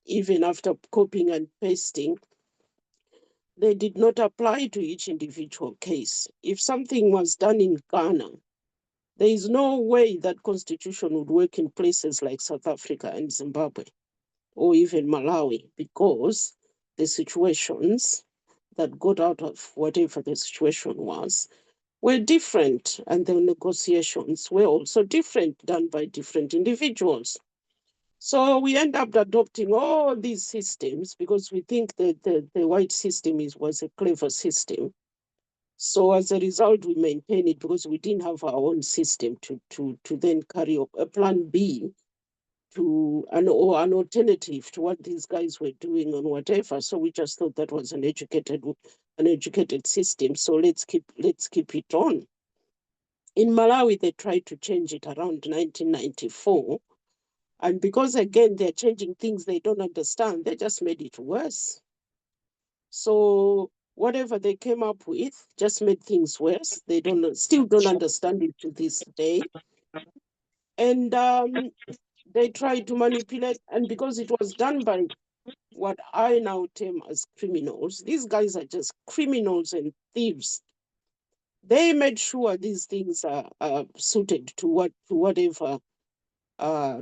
Even after copying and pasting, they did not apply to each individual case. If something was done in Ghana, there is no way that constitution would work in places like South Africa and Zimbabwe, or even Malawi, because the situations that got out of whatever the situation was were different, and the negotiations were also different, done by different individuals. So we end up adopting all these systems because we think that the white system was a clever system. So as a result, we maintain it because we didn't have our own system to then carry up a plan B or an alternative to what these guys were doing and whatever. So we just thought that was an educated system. So let's keep it on. In Malawi, they tried to change it around 1994. And because, again, they're changing things they don't understand, they just made it worse. So whatever they came up with just made things worse. They still don't understand it to this day. And they tried to manipulate. And because it was done by what I now term as criminals, these guys are just criminals and thieves. They made sure these things are suited to whatever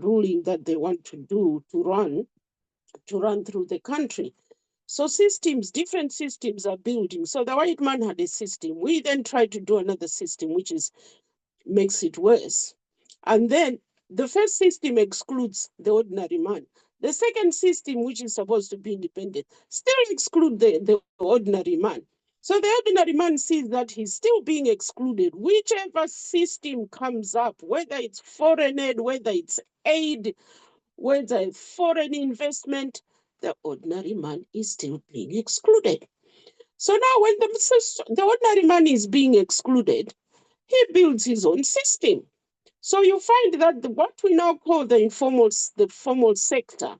ruling that they want to do to run through the country. So different systems are building. So the white man had a system. We then tried to do another system, which makes it worse. And then the first system excludes the ordinary man. The second system, which is supposed to be independent, still excludes the ordinary man. So the ordinary man sees that he's still being excluded. Whichever system comes up, whether it's foreign aid, whether it's aid, whether foreign investment, the ordinary man is still being excluded. So now when the ordinary man is being excluded, he builds his own system. So you find that what we now call the formal sector,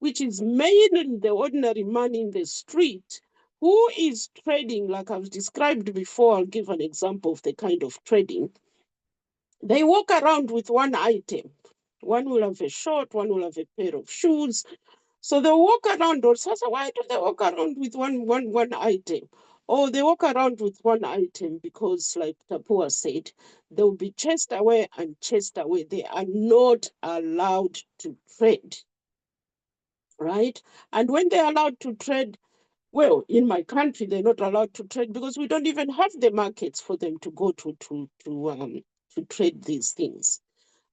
which is mainly the ordinary man in the street, who is trading, like I've described before. I'll give an example of the kind of trading. They walk around with one item. One will have a short, one will have a pair of shoes. So they walk around, or Sasa, why do they walk around with one item? Or they walk around with one item because, like Tapua said, they'll be chased away and chased away. They are not allowed to trade, right? And when they're allowed to trade, well, in my country, they're not allowed to trade because we don't even have the markets for them to go to trade these things.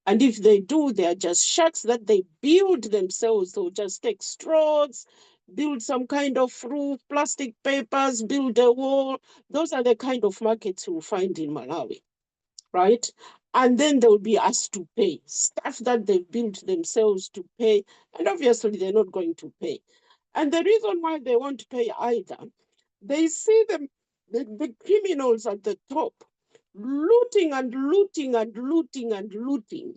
And if they do, they are just shacks that they build themselves. They'll just take straws, build some kind of roof, plastic papers, build a wall. Those are the kind of markets you'll find in Malawi, right? And then they'll be asked to pay stuff that they've built themselves to pay. And obviously, they're not going to pay. And the reason why they won't pay either, they see the criminals at the top looting and looting and looting and looting.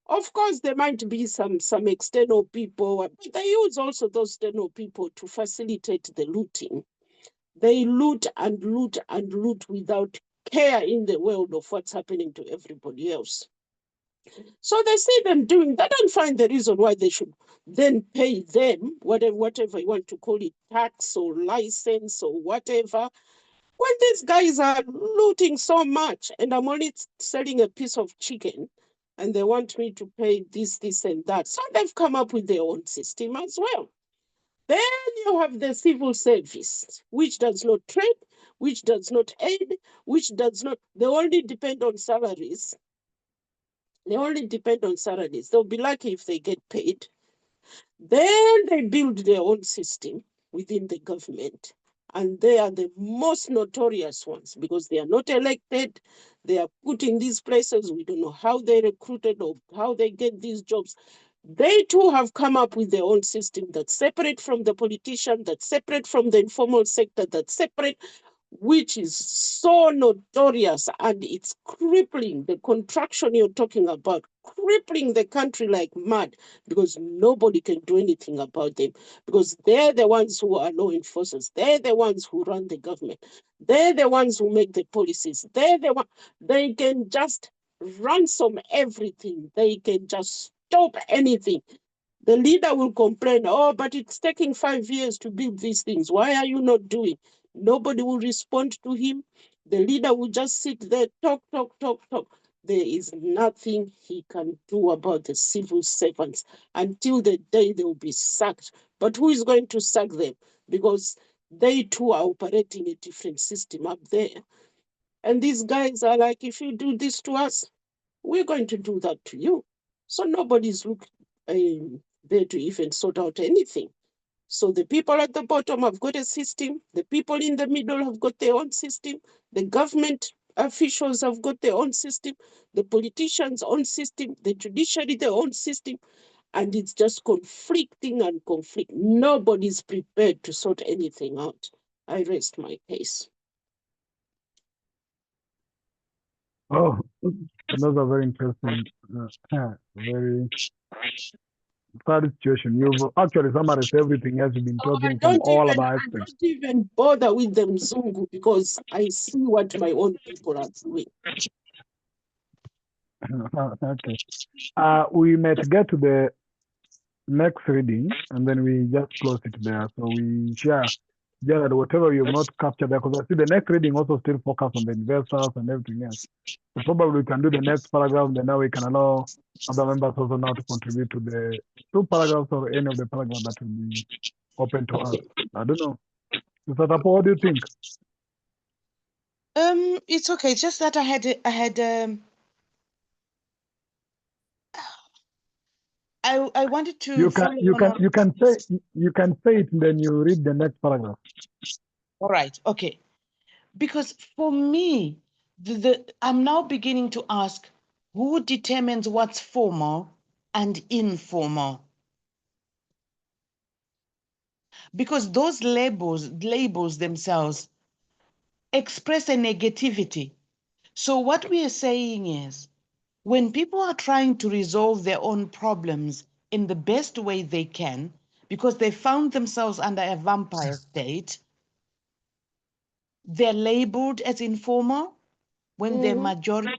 Of course, there might be some external people, but they use also those external people to facilitate the looting. They loot and loot and loot without care in the world of what's happening to everybody else. So they see them doing, they don't find the reason why they should then pay them, whatever you want to call it, tax or license or whatever, when these guys are looting so much and I'm only selling a piece of chicken and they want me to pay this, and that. So they've come up with their own system as well. Then you have the civil service, which does not trade, which does not aid, which does not, they only depend on salaries. They only depend on salaries. They'll be lucky if they get paid. Then they build their own system within the government. And they are the most notorious ones because they are not elected. They are put in these places. We don't know how they recruited or how they get these jobs. They too have come up with their own system that's separate from the politician, that's separate from the informal sector, that's separate, which is so notorious, and it's crippling the contraction you're talking about, crippling the country like mad, because nobody can do anything about them, because they're the ones who are law enforcers, they're the ones who run the government, they're the ones who make the policies, they're the one, they can just ransom everything, they can just stop anything. The leader will complain, oh, but it's taking 5 years to build these things. Why are you not doing? Nobody will respond to him. The leader will just sit there, talk, talk, talk, talk. There is nothing he can do about the civil servants until the day they will be sacked. But who is going to sack them? Because they too are operating a different system up there. And these guys are like, if you do this to us, we're going to do that to you. So nobody's there to even sort out anything. So the people at the bottom have got a system. The people in the middle have got their own system. The government officials have got their own system. The politicians' own system. The judiciary, their own system. And it's just conflicting and conflict. Nobody's prepared to sort anything out. I rest my case. Oh, another very interesting, very sad situation. You've actually summarized everything as you've been talking from all of our I aspects. don't even bother with the Mzungu because I see what my own people are doing. Okay. We might get to the next reading and then we just close it there. So we share Jared, whatever you have not captured there, because I see the next reading also still focus on the investors and everything else. So probably we can do the next paragraph, then now we can allow other members also now to contribute to the 2 paragraphs or any of the paragraphs that will be open to us. I don't know. Mr. Tapo, what do you think? It's okay. It's just that I had I wanted to You can follow you on can what- you can say it and then you read the next paragraph. All right, okay. Because for me, I'm now beginning to ask who determines what's formal and informal? Because those labels themselves express a negativity. So what we are saying is when people are trying to resolve their own problems in the best way they can, because they found themselves under a vampire state, they're labeled as informal when they're majority.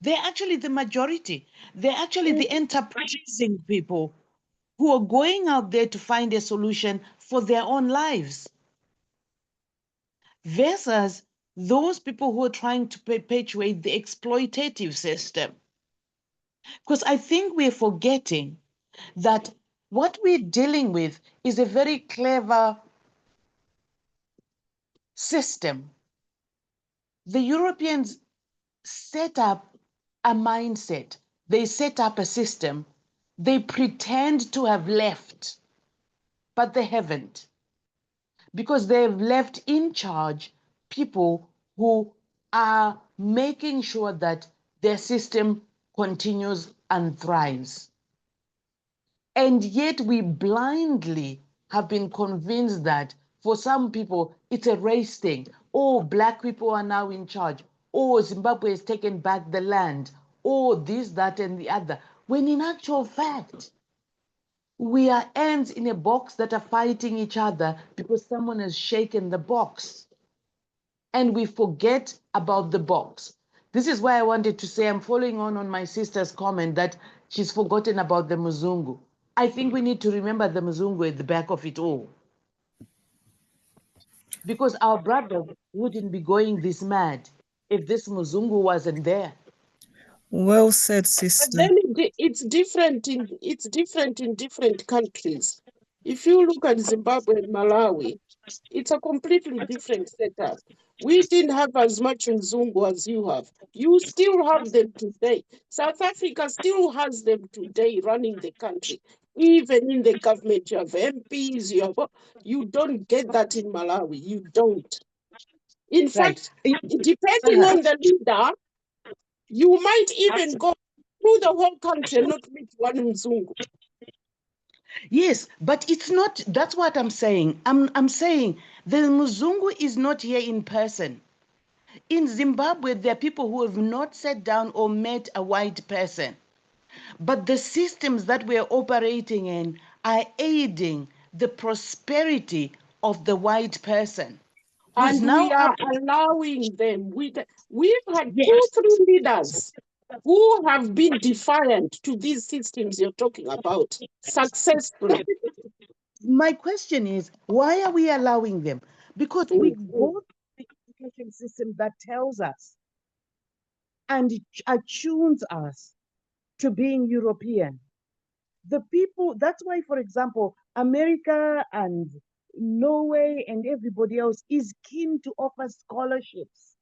They're actually the majority. They're actually the enterprising people who are going out there to find a solution for their own lives. Versus those people who are trying to perpetuate the exploitative system. Because I think we're forgetting that what we're dealing with is a very clever system. The Europeans set up a mindset, they set up a system, they pretend to have left, but they haven't. Because they've left in charge people who are making sure that their system continues and thrives. And yet we blindly have been convinced that for some people, it's a race thing. Oh, Black people are now in charge. Oh, Zimbabwe has taken back the land. Oh, this, that, and the other. When in actual fact, we are ants in a box that are fighting each other because someone has shaken the box. And we forget about the box. This is why I wanted to say I'm following on my sister's comment that she's forgotten about the Muzungu. I think we need to remember the Muzungu at the back of it all. Because our brother wouldn't be going this mad if this Muzungu wasn't there. Well said, But sister. then it's different in different countries. If you look at Zimbabwe and Malawi, it's a completely different setup. We didn't have as much Nzungu as you have. You still have them today. South Africa still has them today running the country. Even in the government, you have MPs, you don't get that in Malawi. You don't. In fact, depending on the leader, you might even go through the whole country and not meet one Mzungu. Yes, but it's not, that's what I'm saying. I'm saying the Muzungu is not here in person. In Zimbabwe, there are people who have not sat down or met a white person. But the systems that we're operating in are aiding the prosperity of the white person. And we are allowing them. We've had 2-3 leaders who have been defiant to these systems you're talking about successfully. My question is, why are we allowing them? Because we go through the education system that tells us and attunes us to being European. The people, that's why, for example, America and Norway and everybody else is keen to offer scholarships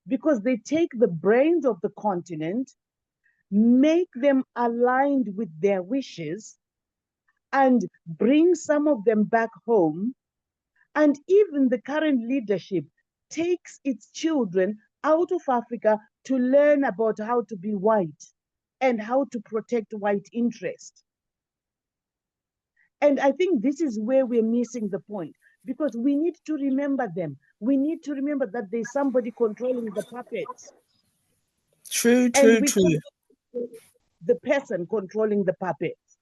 because they take the brains of the continent, make them aligned with their wishes, and bring some of them back home. And even the current leadership takes its children out of Africa to learn about how to be white and how to protect white interest. And I think this is where we're missing the point, because we need to remember them. We need to remember that there's somebody controlling the puppets. True. The person controlling the puppets.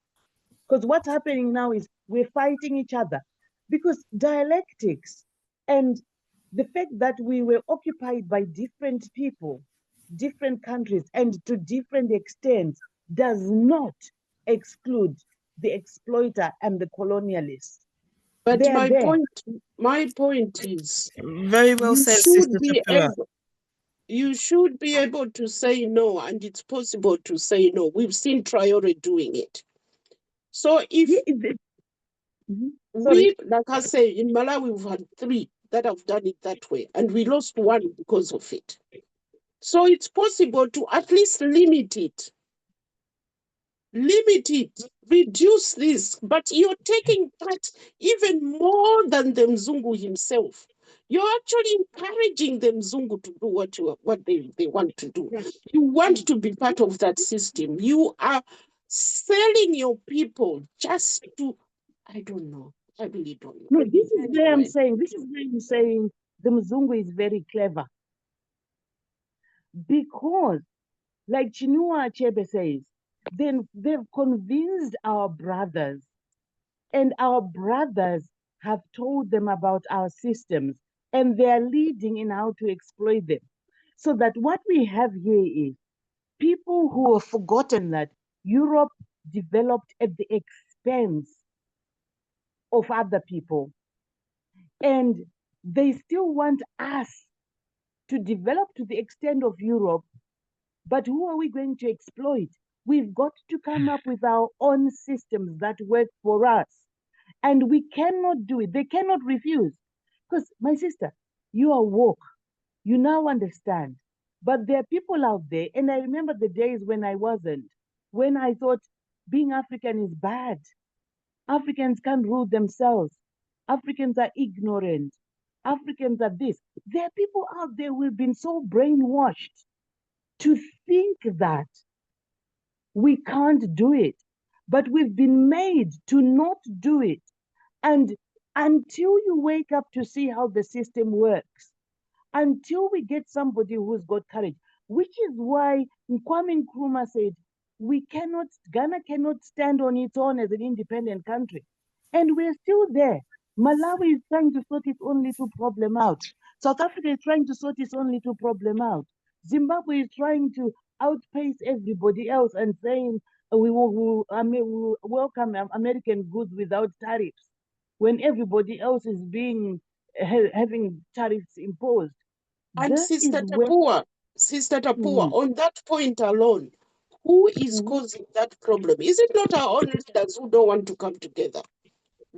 Because what's happening now is we're fighting each other. Because dialectics and the fact that we were occupied by different people, different countries, and to different extents does not exclude the exploiter and the colonialist. But my point is, very well said, Sister Tapua. You should be able to say no, and it's possible to say no. We've seen Traore doing it. So if like I say, in Malawi, we've had 3 that have done it that way, and we lost 1 because of it. So it's possible to at least limit it, reduce this, but you're taking part even more than the Mzungu himself. You're actually encouraging the Mzungu to do what they want to do. You want to be part of that system. You are selling your people just to, I don't know. I really don't know. No, this is where I'm saying the Mzungu is very clever. Because, like Chinua Achebe says, then they've convinced our brothers, and our brothers have told them about our systems, and they're leading in how to exploit them. So that what we have here is people who have forgotten that Europe developed at the expense of other people. And they still want us to develop to the extent of Europe. But who are we going to exploit? We've got to come up with our own systems that work for us. And we cannot do it. They cannot refuse. Because, my sister, you are woke. You now understand. But there are people out there, and I remember the days when I wasn't, when I thought being African is bad. Africans can't rule themselves. Africans are ignorant. Africans are this. There are people out there who have been so brainwashed to think that we can't do it. But we've been made to not do it. And until you wake up to see how the system works, until we get somebody who's got courage, which is why Kwame Nkrumah said, Ghana cannot stand on its own as an independent country. And we're still there. Malawi is trying to sort its own little problem out. South Africa is trying to sort its own little problem out. Zimbabwe is trying to outpace everybody else and saying we will welcome American goods without tariffs, when everybody else is being having tariffs imposed. And This Sister is where Tapua, on that point alone, who is causing that problem? Is it not our own leaders who don't want to come together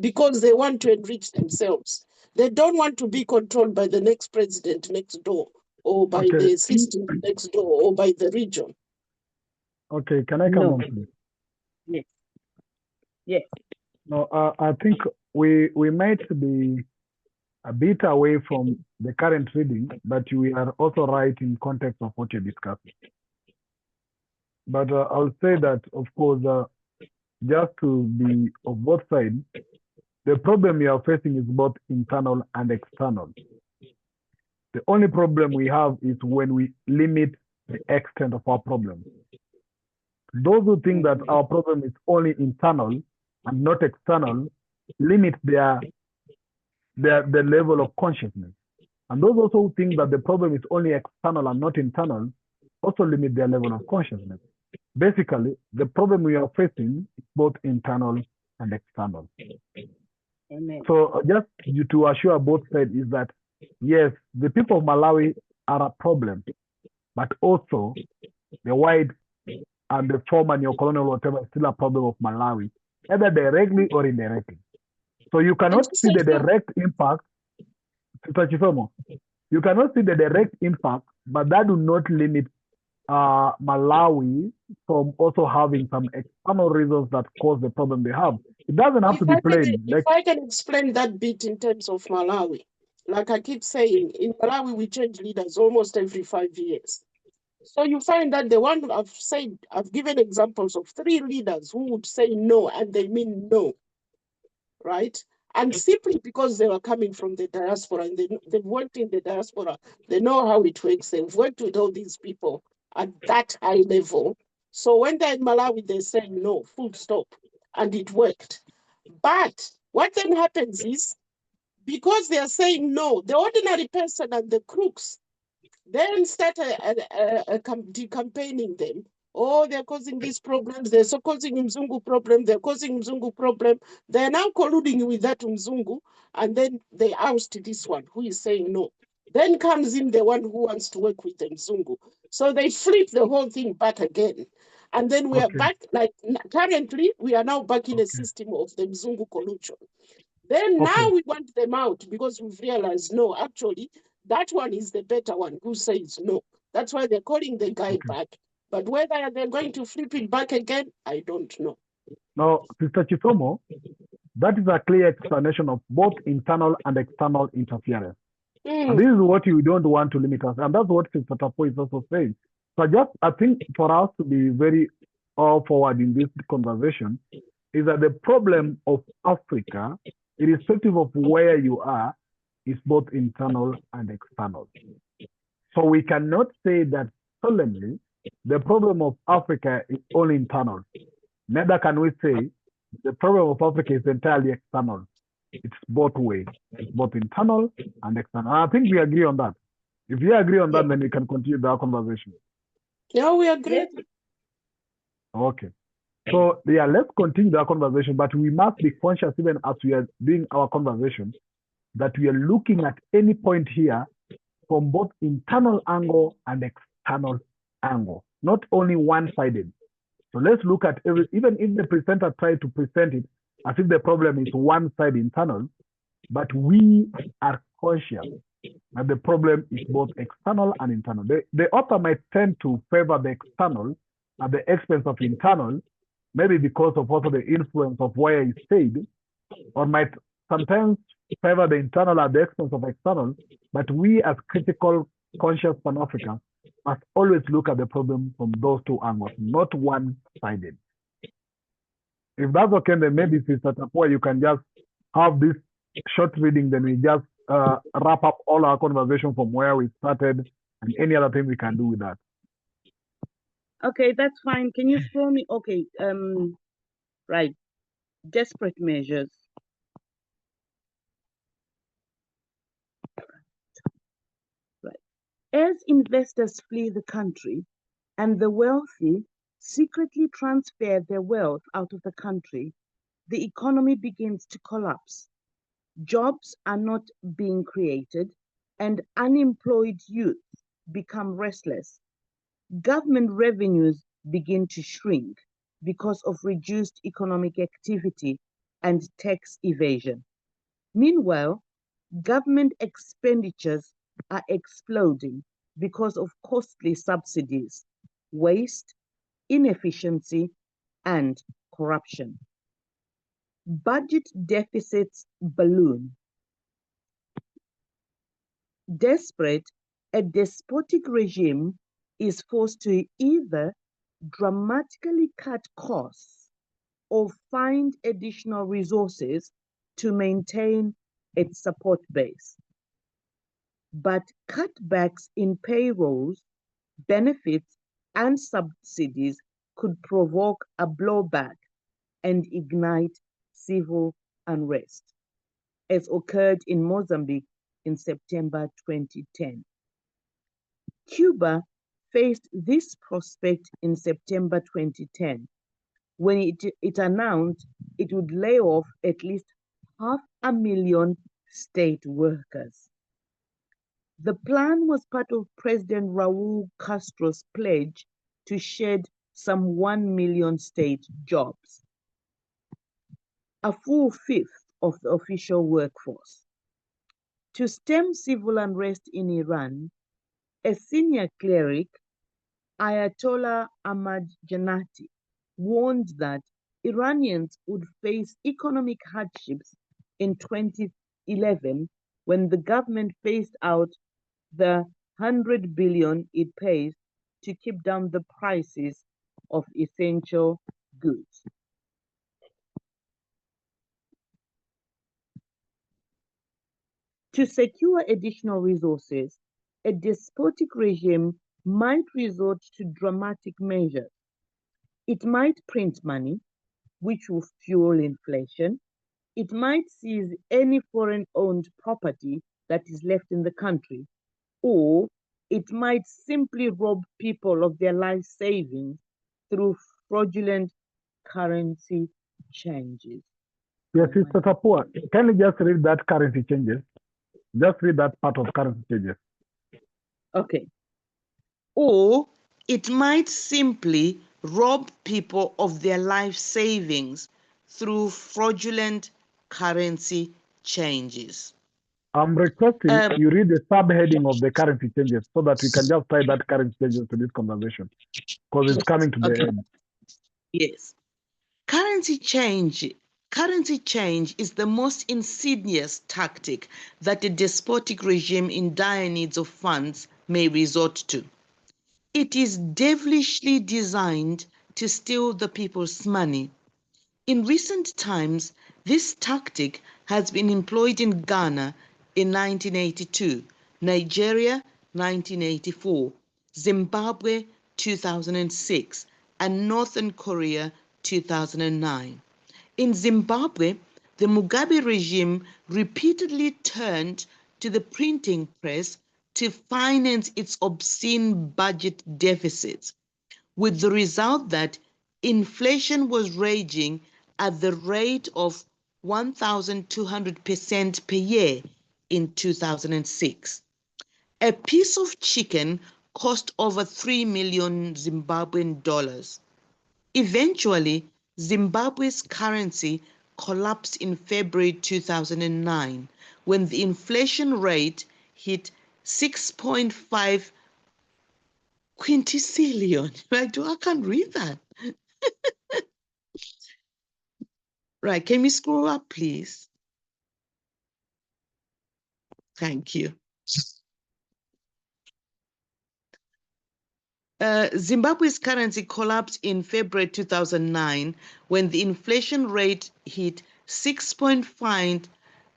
because they want to enrich themselves? They don't want to be controlled by the next president next door, or by Okay. the system next door, or by the region. Okay, can I come on, please? Yes. Yes. No, I think we might be a bit away from the current reading, but we are also right in context of what you're discussing. But I'll say that, of course, just to be of both sides, the problem we are facing is both internal and external. The only problem we have is when we limit the extent of our problem. Those who think that our problem is only internal and not external limit the level of consciousness. And those also who think that the problem is only external and not internal also limit their level of consciousness. Basically, the problem we are facing is both internal and external. Amen. So just to assure both sides is that, yes, the people of Malawi are a problem, but also the white and the former neo-colonial whatever is still a problem of Malawi, either directly or indirectly. So you cannot see the direct impact, Sister Chisomo, you cannot see the direct impact, but that do not limit Malawi from also having some external reasons that cause the problem they have. It doesn't have to be plain. If I can explain that bit in terms of Malawi, like I keep saying, in Malawi we change leaders almost every 5 years. So you find that the one I've given examples of 3 leaders who would say no, and they mean no, right? And simply because they were coming from the diaspora and they've worked in the diaspora, they know how it works. They've worked with all these people at that high level. So when they're in Malawi, they say no, full stop, and it worked. But what then happens is, because they are saying no, the ordinary person and the crooks then start campaigning them. Oh, they're causing these problems. They're so causing Mzungu problem. They're causing Mzungu problem. They're now colluding with that Mzungu, and then they oust this one who is saying no. Then comes in the one who wants to work with the Mzungu. So they flip the whole thing back again. And then we are back, like currently, we are now back in a system of the Mzungu collusion. Then now we want them out because we've realized, no, actually, that one is the better one who says no. That's why they're calling the guy back. But whether they're going to flip it back again, I don't know. Now, Sister Chisomo, that is a clear explanation of both internal and external interference. And this is what you don't want to limit us. And that's what Sister Tapo is also saying. So I think for us to be very all forward in this conversation is that the problem of Africa, irrespective of where you are, is both internal and external. So we cannot say that solemnly the problem of Africa is only internal. Neither can we say the problem of Africa is entirely external. It's both ways. It's both internal and external. And I think we agree on that. If we agree on that, then we can continue the conversation. Yeah, we agree. Okay. So let's continue the conversation, but we must be conscious even as we are doing our conversation that we are looking at any point here from both internal angle and external angle, not only one-sided. So let's look at even if the presenter tried to present it as if the problem is one side internal, but we are conscious that the problem is both external and internal. The author might tend to favor the external at the expense of internal, maybe because of also the influence of where he stayed, or might sometimes favor the internal at the expense of external, but we as critical, conscious Pan-Africans must always look at the problem from those two angles, not one-sided. If that's okay, then maybe Sister Tapua, you can just have this short reading, then we just wrap up all our conversation from where we started and any other thing we can do with that. Okay, that's fine. Can you show me? Okay, right. Desperate measures. Right. As investors flee the country and the wealthy secretly transfer their wealth out of the country, the economy begins to collapse. Jobs are not being created, and unemployed youth become restless. Government revenues begin to shrink because of reduced economic activity and tax evasion. Meanwhile, government expenditures are exploding because of costly subsidies, waste, inefficiency, and corruption. Budget deficits balloon. Desperate, a despotic regime is forced to either dramatically cut costs or find additional resources to maintain its support base. But cutbacks in payrolls, benefits, and subsidies could provoke a blowback and ignite civil unrest, as occurred in Mozambique in September 2010. Cuba faced this prospect in September 2010 when it announced it would lay off at least 500,000 state workers. The plan was part of President Raul Castro's pledge to shed some 1 million state jobs, a full fifth of the official workforce. To stem civil unrest in Iran, a senior cleric, Ayatollah Ahmad Jannati, warned that Iranians would face economic hardships in 2011 when the government phased out the 100 billion it pays to keep down the prices of essential goods. To secure additional resources, a despotic regime might resort to dramatic measures. It might print money, which will fuel inflation. It might seize any foreign-owned property that is left in the country, or it might simply rob people of their life savings through fraudulent currency changes. Yes, Sister Tapua, can you just read that currency changes? Just read that part of currency changes. Okay. Or it might simply rob people of their life savings through fraudulent currency changes. I'm requesting you read the subheading of the currency changes so that we can just tie that currency changes to this conversation because it's coming to the end. Yes. Currency change is the most insidious tactic that a despotic regime in dire needs of funds may resort to. It is devilishly designed to steal the people's money. In recent times, this tactic has been employed in Ghana in 1982, Nigeria 1984, Zimbabwe 2006, and Northern Korea 2009. In Zimbabwe, the Mugabe regime repeatedly turned to the printing press to finance its obscene budget deficits, with the result that inflation was raging at the rate of 1,200% per year in 2006. A piece of chicken cost over 3 million Zimbabwean dollars. Eventually, Zimbabwe's currency collapsed in February 2009 when the inflation rate hit 6.5 quindecillion. I can't read that. Right, can we scroll up, please? Thank you. Zimbabwe's currency collapsed in February 2009 when the inflation rate hit 6.5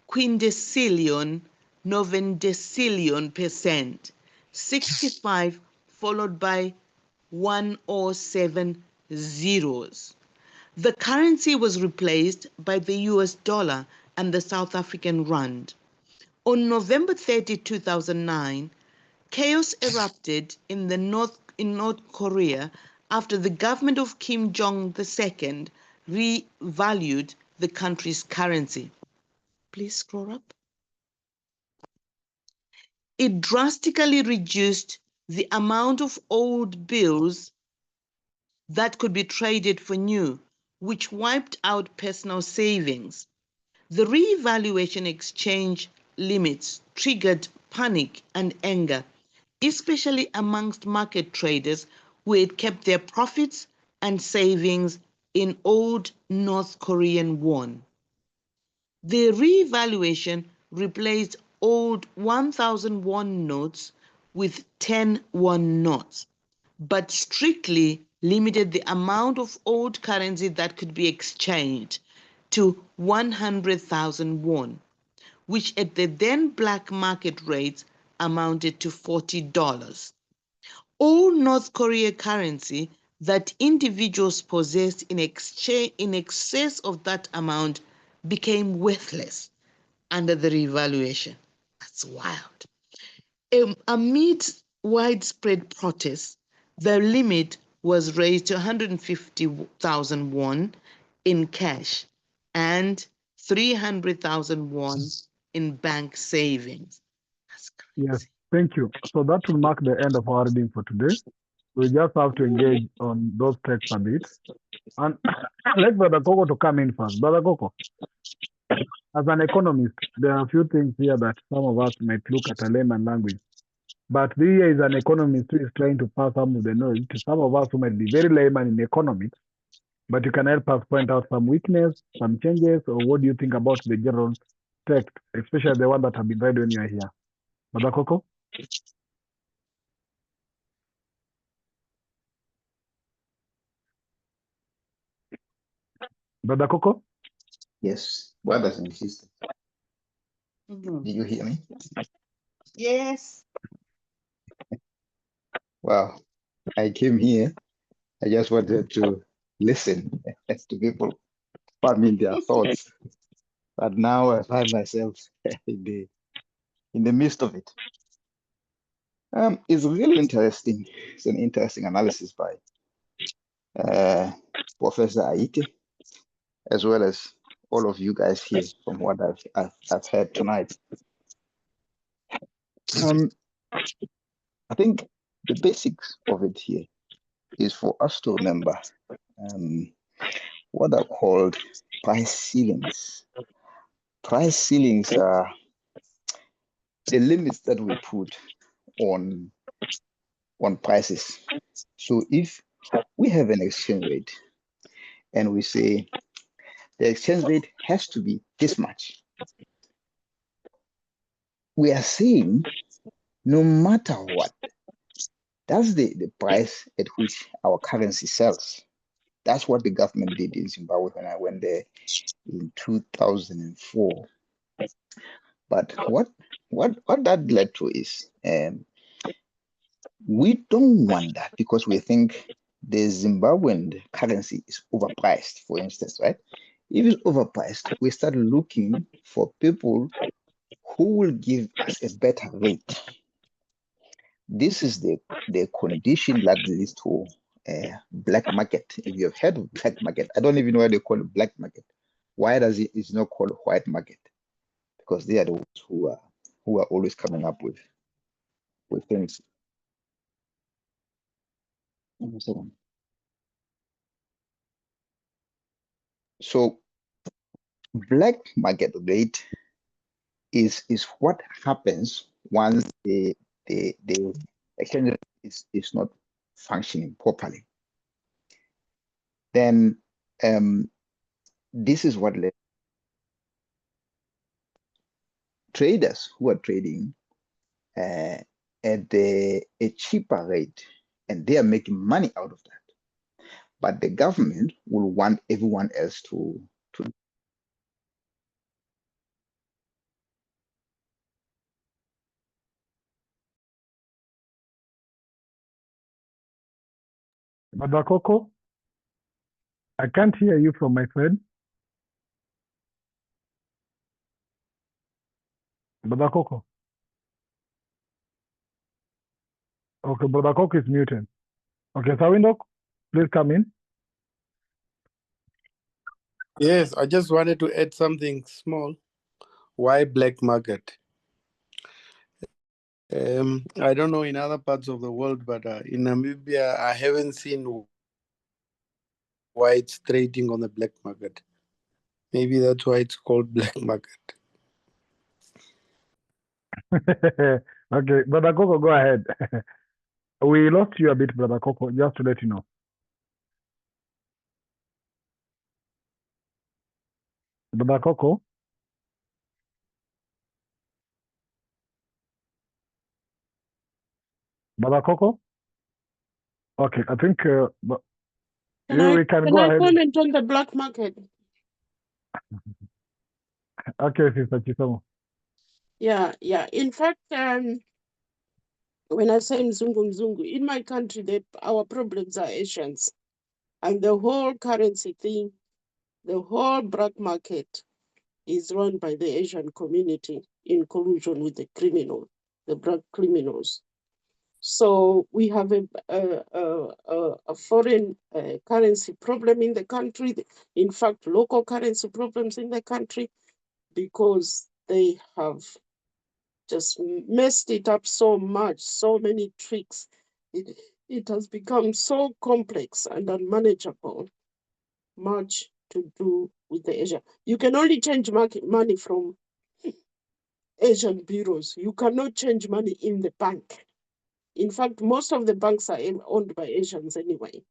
quindecillion, novemdecillion %, 65 followed by 107 zeros. The currency was replaced by the US dollar and the South African rand. On November 30, 2009, Chaos erupted in North Korea after the government of Kim Jong II revalued the country's currency. Please scroll up. It drastically reduced the amount of old bills that could be traded for new, which wiped out personal savings. The revaluation exchange limits triggered panic and anger, especially amongst market traders who had kept their profits and savings in old North Korean won. The revaluation replaced old 1,000 won notes with 10 won notes, but strictly limited the amount of old currency that could be exchanged to 100,000 won, which at the then black market rates amounted to $40. All North Korea currency that individuals possessed in excess of that amount became worthless under the revaluation. That's wild. Amid widespread protests, the limit was raised to 150,000 won in cash and 300,000 won in bank savings. That's crazy. Yes, thank you. So that will mark the end of our reading for today. We just have to engage on those texts a bit. And let Brother Coco to come in first. Brother Coco, as an economist, there are a few things here that some of us might look at a layman language. But here is an economist who is trying to pass some of the knowledge to some of us who might be very layman in economics. But you can help us point out some weakness, some changes, or what do you think about the general text, especially the one that have been read when you are here. Brother Coco? Brother Coco? Yes, brothers and sisters, Mhm. did you hear me? Yes. Wow, I came here. I just wanted to listen to people farming their thoughts, but now I find myself in the midst of it. It's really interesting. It's an interesting analysis by Professor Aite, as well as all of you guys here from what I've heard tonight. I think the basics of it here is for us to remember what are called price ceilings. Price ceilings are the limits that we put on prices. So if we have an exchange rate and we say the exchange rate has to be this much, we are saying no matter what, that's the price at which our currency sells. That's what the government did in Zimbabwe when I went there in 2004. But what that led to is we don't want that because we think the Zimbabwean currency is overpriced, for instance, right? If it's overpriced, we start looking for people who will give us a better rate. This is the condition that leads to black market. If you have heard of black market, I don't even know why they call it black market. Why does it's not called white market? Because they are the ones who are always coming up with things. So black market rate is what happens once the exchange is not functioning properly. Then this is what traders who are trading at a cheaper rate, and they are making money out of that. But the government will want everyone else to Brother Coco? I can't hear you from my side. Brother Coco? Okay, Brother Cook is muted. Okay, Sawindok, please come in. Yes, I just wanted to add something small. Why black market? I don't know in other parts of the world, but in Namibia, I haven't seen whites trading on the black market. Maybe that's why it's called black market. Okay, Brother Coco, go ahead. We lost you a bit, Brother Coco, just to let you know. Brother Coco? Brother Coco? Okay, I think we can Can go I ahead. comment on the black market? Okay, Sister Chisomo. Yeah. In fact, when I say Mzungu, in my country, our problems are Asians. And the whole currency thing, the whole black market is run by the Asian community in collusion with the black criminals. So we have a foreign currency problem in the country. In fact, local currency problems in the country because they have just messed it up so much, so many tricks. It has become so complex and unmanageable, much to do with the Asia. You can only change money from Asian bureaus. You cannot change money in the bank. In fact, most of the banks are owned by Asians anyway.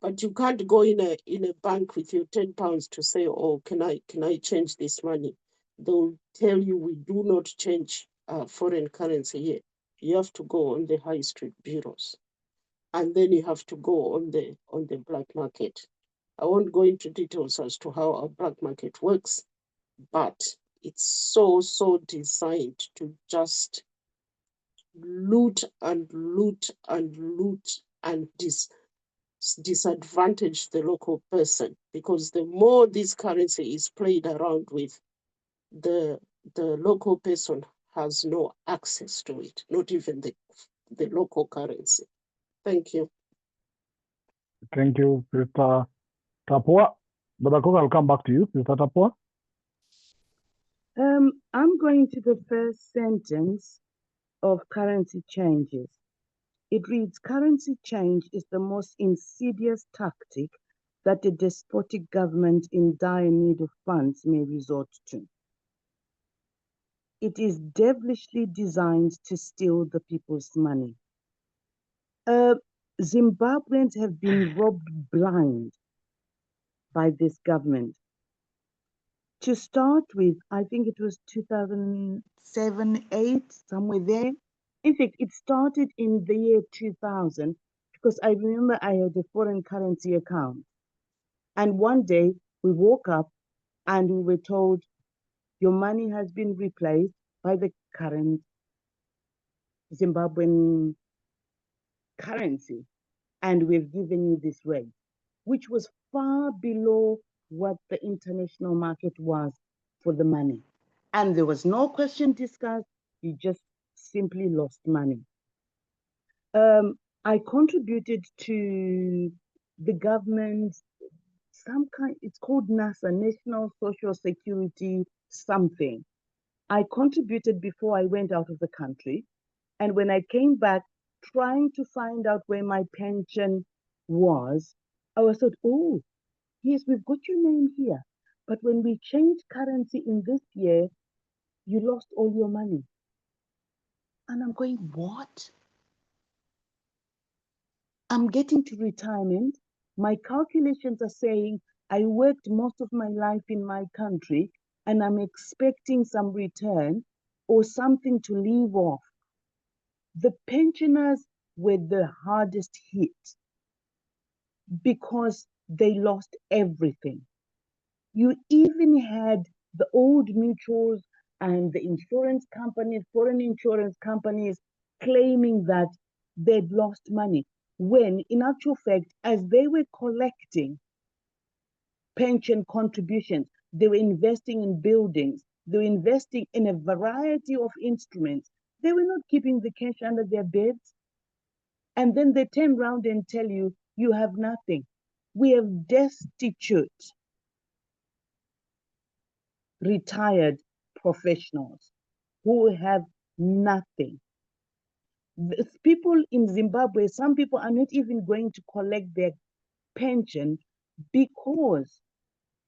But you can't go in a bank with your £10 to say, oh, can I change this money? They'll tell you we do not change foreign currency here. You have to go on the high street bureaus. And then you have to go on the black market. I won't go into details as to how our black market works, but it's so designed to just loot and disadvantage the local person, because the more this currency is played around with, the local person has no access to it, not even the local currency. Thank you. Thank you, Sister Tapua. Brother Coco, I'll come back to you, Sister Tapua. I'm going to the first sentence of currency changes. It reads, currency change is the most insidious tactic that a despotic government in dire need of funds may resort to. It is devilishly designed to steal the people's money. Zimbabweans have been robbed blind by this government. To start with, I think it was 2007, 8, somewhere there. In fact, it started in the year 2000 because I remember I had a foreign currency account. And one day we woke up and we were told, your money has been replaced by the current Zimbabwean currency. And we've given you this rate, which was far below what the international market was for the money. And there was no question discussed. You just simply lost money. I contributed to the government, it's called NASA, National Social Security something. I contributed before I went out of the country. And when I came back, trying to find out where my pension was, I was told, oh, yes, we've got your name here. But when we changed currency in this year, you lost all your money. And I'm going, what? I'm getting to retirement. My calculations are saying I worked most of my life in my country and I'm expecting some return or something to leave off. The pensioners were the hardest hit because they lost everything. You even had the old mutuals and the insurance companies, foreign insurance companies, claiming that they'd lost money, when in actual fact, as they were collecting pension contributions, they were investing in buildings, they were investing in a variety of instruments. They were not keeping the cash under their beds. And then they turn around and tell you, you have nothing. We have destitute retired professionals who have nothing. People in Zimbabwe, some people are not even going to collect their pension because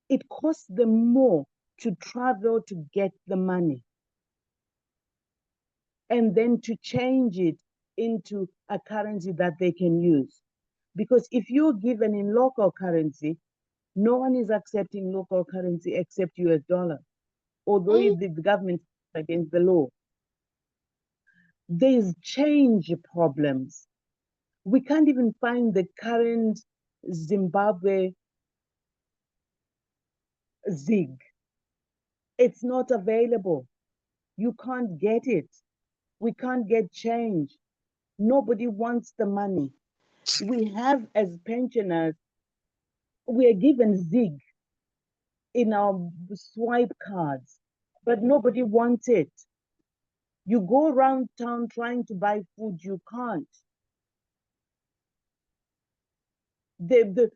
it costs them more to travel to get the money and then to change it into a currency that they can use. Because if you're given in local currency, no one is accepting local currency except US dollar, although the government is against the law. There's change problems. We can't even find the current Zimbabwe ZiG. It's not available. You can't get it. We can't get change. Nobody wants the money. We have, as pensioners, we are given ZiG in our swipe cards, but nobody wants it. You go around town trying to buy food, you can't. The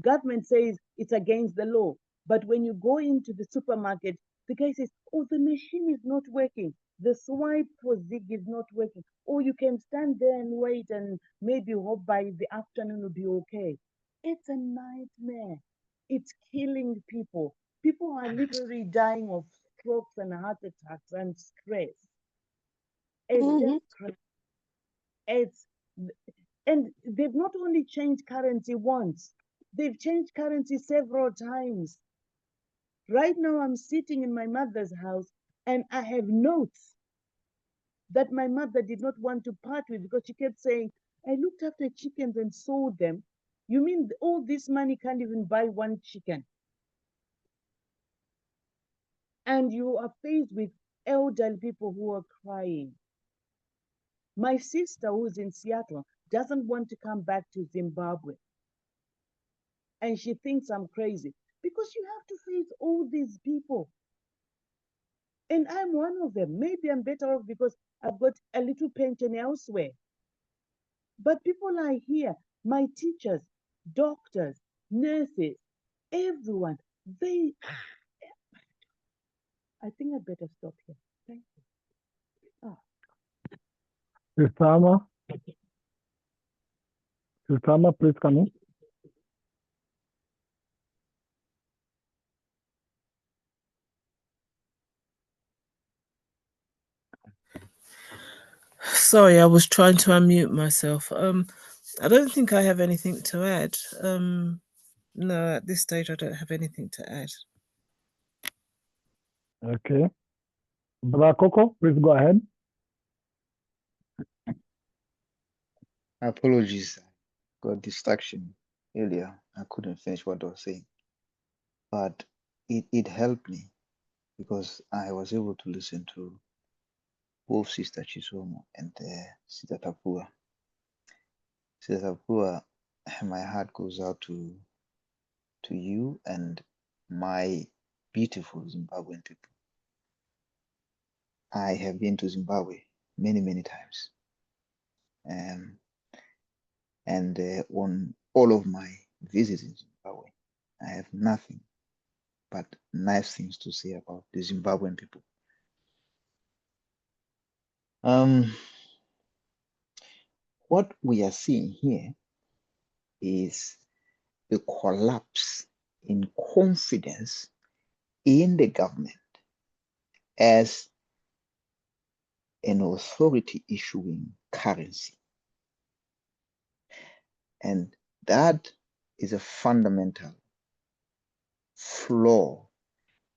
government says it's against the law, but when you go into the supermarket, the guy says, oh, the machine is not working. The swipe for ZiG is not working. Or you can stand there and wait and maybe hope by the afternoon will be okay. It's a nightmare. It's killing people. People are literally dying of strokes and heart attacks and stress. It's just crazy. And they've not only changed currency once, they've changed currency several times. Right now, I'm sitting in my mother's house and I have notes that my mother did not want to part with because she kept saying, I looked after chickens and sold them. You mean all this money can't even buy one chicken? And you are faced with elderly people who are crying. My sister, who's in Seattle, doesn't want to come back to Zimbabwe. And she thinks I'm crazy because you have to face all these people. And I'm one of them. Maybe I'm better off because I've got a little pension elsewhere. But people are here, my teachers, doctors, nurses, everyone, I think I better stop here. Thank you. Sistama, please come in. Sorry, I was trying to unmute myself. I don't think I have anything to add. No, at this stage, I don't have anything to add. Okay. Brother Coco, please go ahead. Apologies, I got distraction earlier. I couldn't finish what I was saying. But it helped me because I was able to listen to both Sister Chisomo and Sister Tapua. Sister Tapua, my heart goes out to you and my beautiful Zimbabwean people. I have been to Zimbabwe many, many times. And on all of my visits in Zimbabwe, I have nothing but nice things to say about the Zimbabwean people. What we are seeing here is the collapse in confidence in the government as an authority issuing currency. And that is a fundamental flaw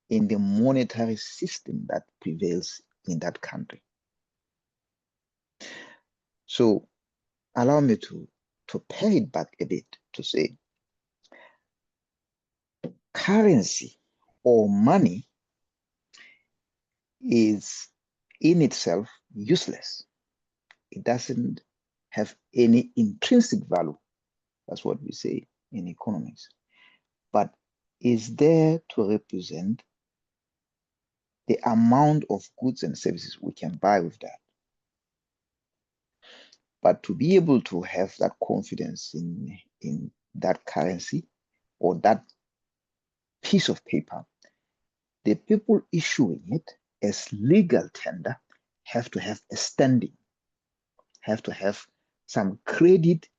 in the monetary system that prevails in that country. So allow me to pare it back a bit to say currency or money is in itself useless. It doesn't have any intrinsic value. That's what we say in economics. But is there to represent the amount of goods and services we can buy with that. But to be able to have that confidence in that currency or that piece of paper, the people issuing it as legal tender have to have a standing, have to have some credit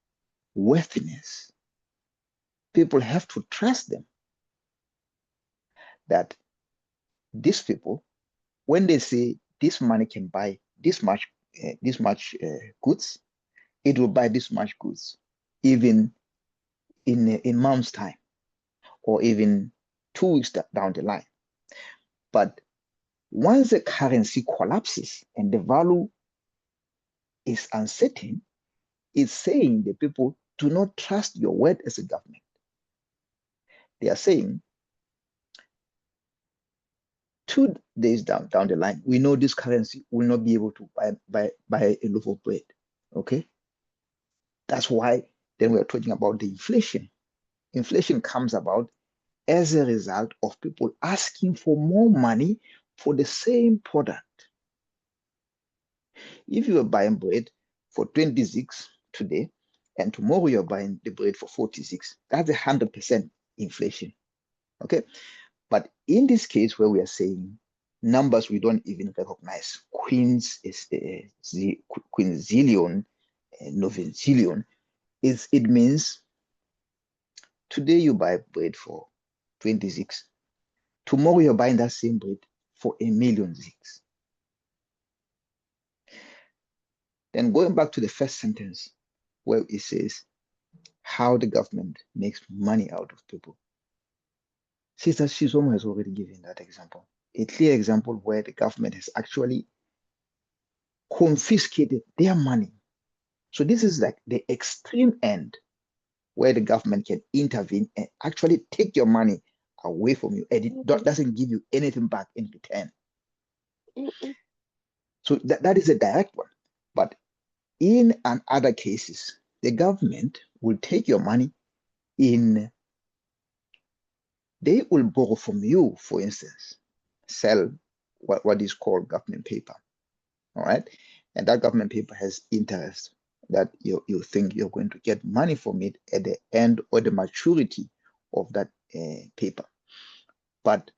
worthiness. People have to trust them that these people, when they say this money can buy this much goods, it will buy this much goods, even in months' time, or even 2 weeks down the line. But once the currency collapses and the value is uncertain, it's saying the people do not trust your word as a government. They are saying 2 days down the line, we know this currency will not be able to buy a loaf of bread. Okay, that's why then we are talking about the inflation. Inflation comes about as a result of people asking for more money for the same product. If you are buying bread for 26 today, and tomorrow you're buying the bread for 46, that's 100% inflation. Okay, but in this case where we are saying numbers we don't even recognize, quindecillion, novemdecillion, it means today you buy bread for 26, tomorrow you're buying that same bread for 1,000,006. Then going back to the first sentence where it says how the government makes money out of people. Sister Shizomo has already given that example, a clear example where the government has actually confiscated their money. So this is like the extreme end where the government can intervene and actually take your money away from you, and it doesn't give you anything back in return. So that is a direct one. But in other cases, the government will take your money they will borrow from you, for instance, sell what is called government paper. All right. And that government paper has interest that you think you're going to get money from it at the end or the maturity of that paper. But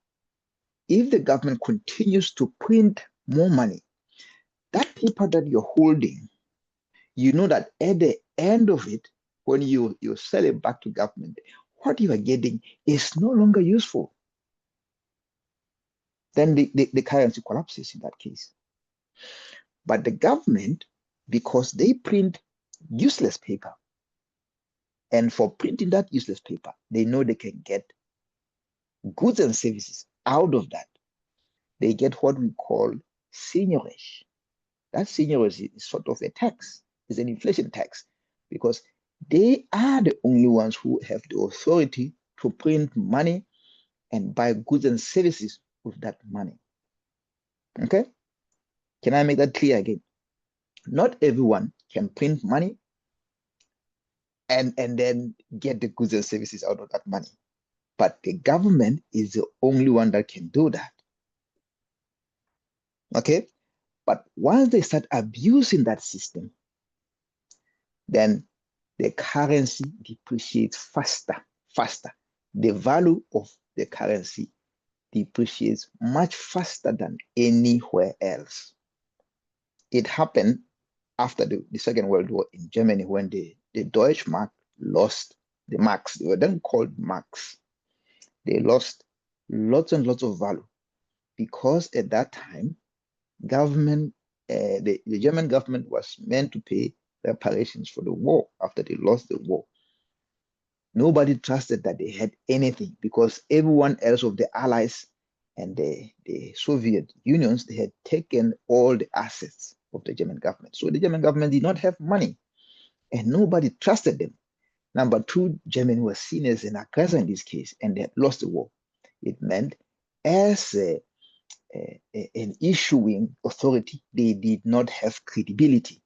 if the government continues to print more money, that paper that you're holding, you know that at the end of it, when you sell it back to government, what you are getting is no longer useful. Then the currency collapses in that case. But the government, because they print useless paper, and for printing that useless paper, they know they can get goods and services out of that. They get what we call seigniorage. That seigniorage is sort of a tax, it's an inflation tax, because they are the only ones who have the authority to print money and buy goods and services with that money. Okay? Can I make that clear again? Not everyone can print money and then get the goods and services out of that money. But the government is the only one that can do that. Okay? But once they start abusing that system, then the currency depreciates faster. The value of the currency depreciates much faster than anywhere else. It happened after the Second World War in Germany when the Deutsche Mark lost the marks. They were then called marks. They lost lots and lots of value because at that time, the German government was meant to pay reparations for the war after they lost the war. Nobody trusted that they had anything because everyone else of the Allies and the Soviet Unions, they had taken all the assets of the German government. So the German government did not have money and nobody trusted them. Number two, Germany was seen as an aggressor in this case and they had lost the war. It meant as an issuing authority, they did not have credibility.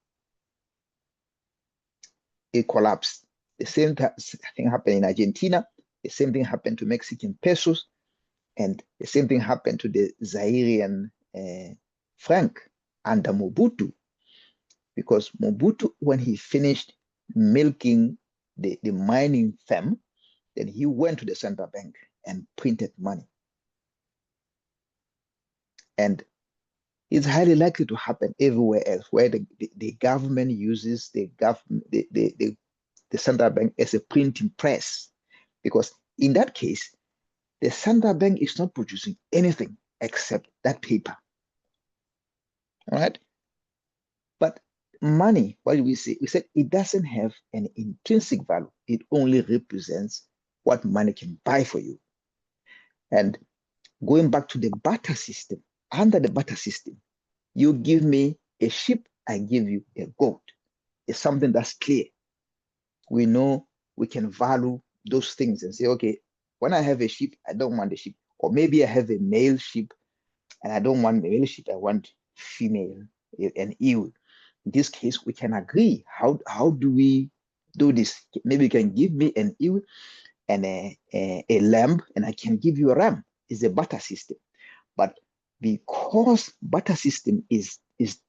It collapsed. The same thing happened in Argentina. The same thing happened to Mexican pesos. And the same thing happened to the Zairian franc under Mobutu. because Mobutu, when he finished milking the mining firm, then he went to the central bank and printed money. And it's highly likely to happen everywhere else where the government uses the central bank as a printing press. Because in that case, the central bank is not producing anything except that paper. All right? But money, what do we say? We said it doesn't have an intrinsic value. It only represents what money can buy for you. And going back to the barter system, under the barter system, you give me a sheep, I give you a goat. It's something that's clear. We know we can value those things and say, okay, when I have a sheep, I don't want the sheep. Or maybe I have a male sheep and I don't want male sheep, I want female, an ewe. In this case, we can agree. How do we do this? Maybe you can give me an ewe and a lamb, and I can give you a ram. It's a barter system. But because barter system is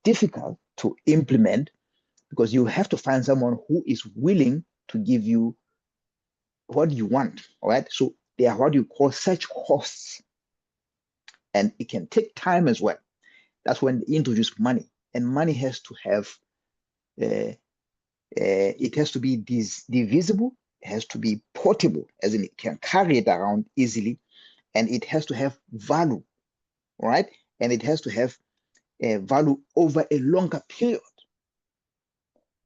difficult to implement, because you have to find someone who is willing to give you what you want, all right? So they are what you call search costs. And it can take time as well. That's when they introduce money. And money has to have, it has to be divisible, it has to be portable, as in it can carry it around easily, and it has to have value, all right? And it has to have value over a longer period.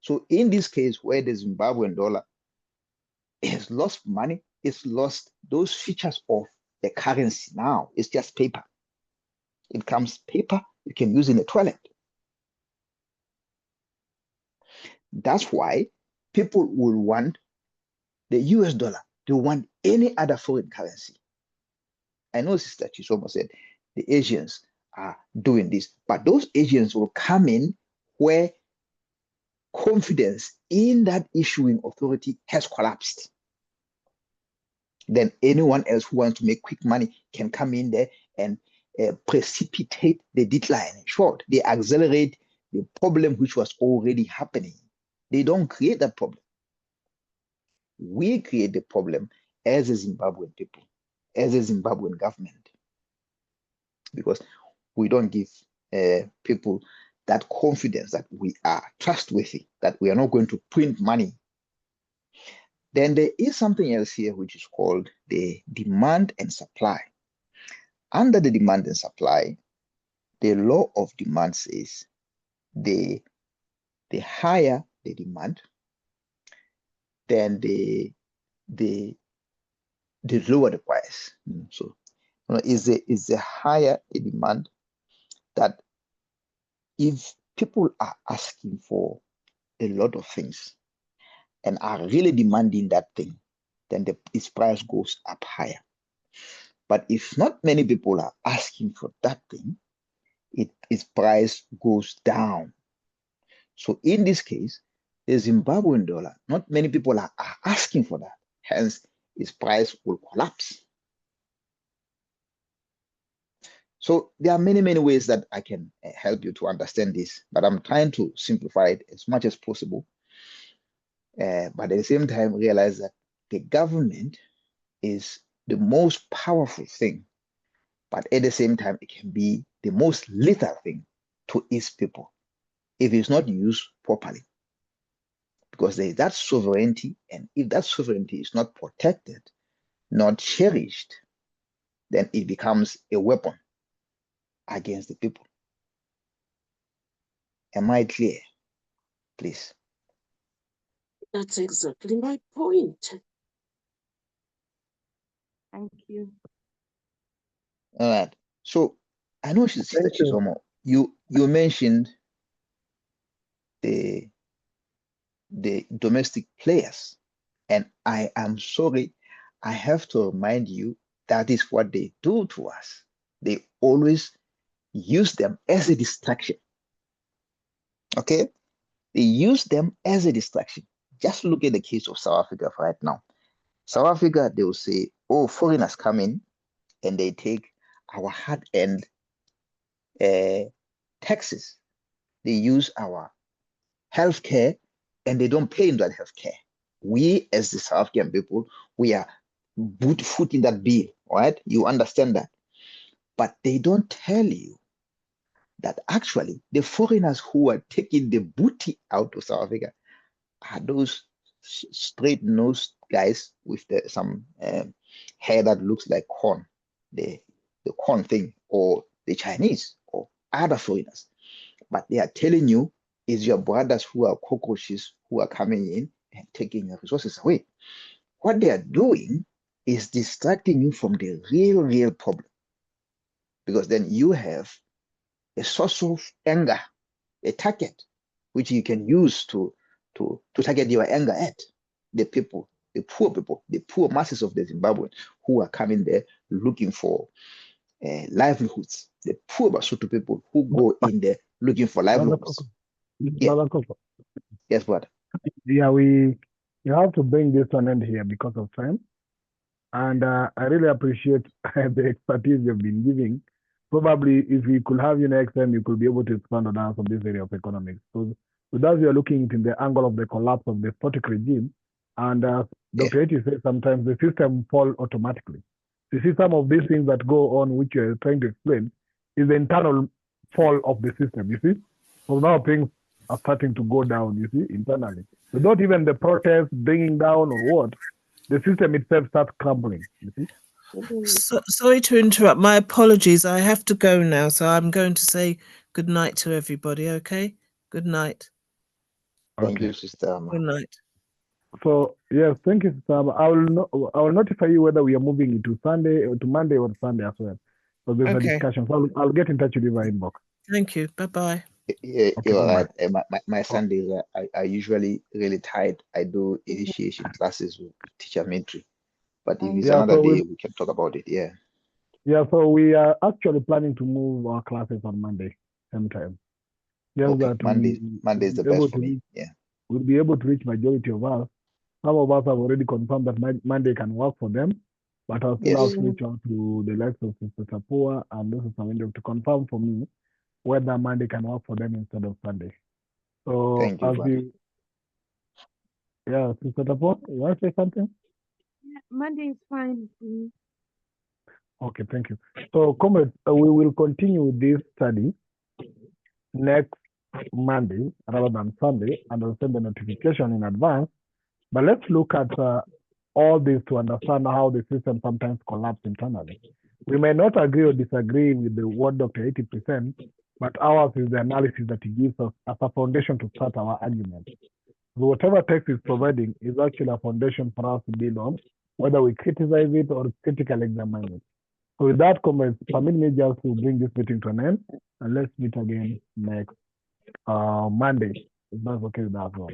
So in this case, where the Zimbabwean dollar has lost money, it's lost those features of the currency now. It's just paper. It comes paper, you can use in a toilet. That's why people will want the US dollar. They want any other foreign currency. I know Sister Chisomo said the Asians are doing this, but those Asians will come in where confidence in that issuing authority has collapsed. Then anyone else who wants to make quick money can come in there and precipitate the decline. In short, they accelerate the problem which was already happening. They don't create that problem. We create the problem as a Zimbabwean people, as a Zimbabwean government, because we don't give people that confidence that we are trustworthy, that we are not going to print money. Then there is something else here which is called the demand and supply. Under the demand and supply, the law of demand says the higher the demand, then the lower the price. So is the higher the demand, that if people are asking for a lot of things and are really demanding that thing, then its price goes up higher. But if not many people are asking for that thing, its price goes down. So in this case, the Zimbabwean dollar, not many people are asking for that. Hence, its price will collapse. So there are many, many ways that I can help you to understand this, but I'm trying to simplify it as much as possible. But at the same time, realize that the government is the most powerful thing, but at the same time, it can be the most lethal thing to its people if it's not used properly. Because there is that sovereignty, and if that sovereignty is not protected, not cherished, then it becomes a weapon against the people. Am I clear? Please. That's exactly my point. Thank you. All right. So I know Sister Thank you. Chisomo, you mentioned the domestic players, and I am sorry, I have to remind you that is what they do to us. They always use them as a distraction. Okay? They use them as a distraction. Just look at the case of South Africa right now. South Africa, they will say, oh, foreigners come in and they take our hard-earned taxes. They use our healthcare, and they don't pay in that healthcare. We, as the South African people, we are footing that bill, right? You understand that. But they don't tell you that actually the foreigners who are taking the booty out of South Africa are those straight-nosed guys with some hair that looks like corn, the corn thing, or the Chinese, or other foreigners. But they are telling you it's your brothers who are cockroaches who are coming in and taking your resources away. What they are doing is distracting you from the real problem. Because then you have a source of anger, a target, which you can use to target your anger at the people, the poor masses of the Zimbabweans who are coming there looking for livelihoods, the poor Basotho people who go in there looking for livelihoods. Yeah. Yes, brother. Yeah, we have to bring this to an end here because of time. And I really appreciate the expertise you've been giving. Probably if we could have you next time, you could be able to expand on us on this area of economics. So with us, we are looking into the angle of the collapse of the despotic regime. And Dr. Eti says sometimes the system falls automatically. You see, some of these things that go on, which you're trying to explain, is the internal fall of the system, you see? So now things are starting to go down, you see, internally. Without even the protest bringing down or what, the system itself starts crumbling, you see? Sorry to interrupt. My apologies. I have to go now. So I'm going to say good night to everybody, okay? Good night. Thank Okay. you, Sister Amma. Good night. So yes, thank you, Sam. I will notify you whether we are moving it to Sunday or to Monday or Sunday as well. So there's a Okay. discussion. So I'll get in touch with you via inbox. Thank you. Bye-bye. Yeah, Okay, you're bye-bye. right. My Sundays are usually really tight. I do initiation classes with teacher mentry. But if it's Yeah, another so day, we can talk about it. Yeah. so we are actually planning to move our classes on Monday sometime. Just Okay. that Monday is the best for me. reach, Yeah. we'll be able to reach majority of us. Some of us have already confirmed that Monday can work for them, but I'll still have Yes. to reach out to the likes of Sister Sapua and also some to confirm for me whether Monday can work for them instead of Sunday. So Thank you, as brother. Sister Sapua, you want to say something? Monday is fine. Okay, thank you. So, comrades, we will continue this study next Monday rather than Sunday, and I'll send the notification in advance. But let's look at all this to understand how the system sometimes collapses internally. We may not agree or disagree with the word Dr. 80%, but ours is the analysis that he gives us as a foundation to start our argument. So whatever text is providing is actually a foundation for us to build on, whether we criticize it or critically examine it. So with that, comments, permit me just to bring this meeting to an end, and let's meet again next Monday. If that's okay with that as well.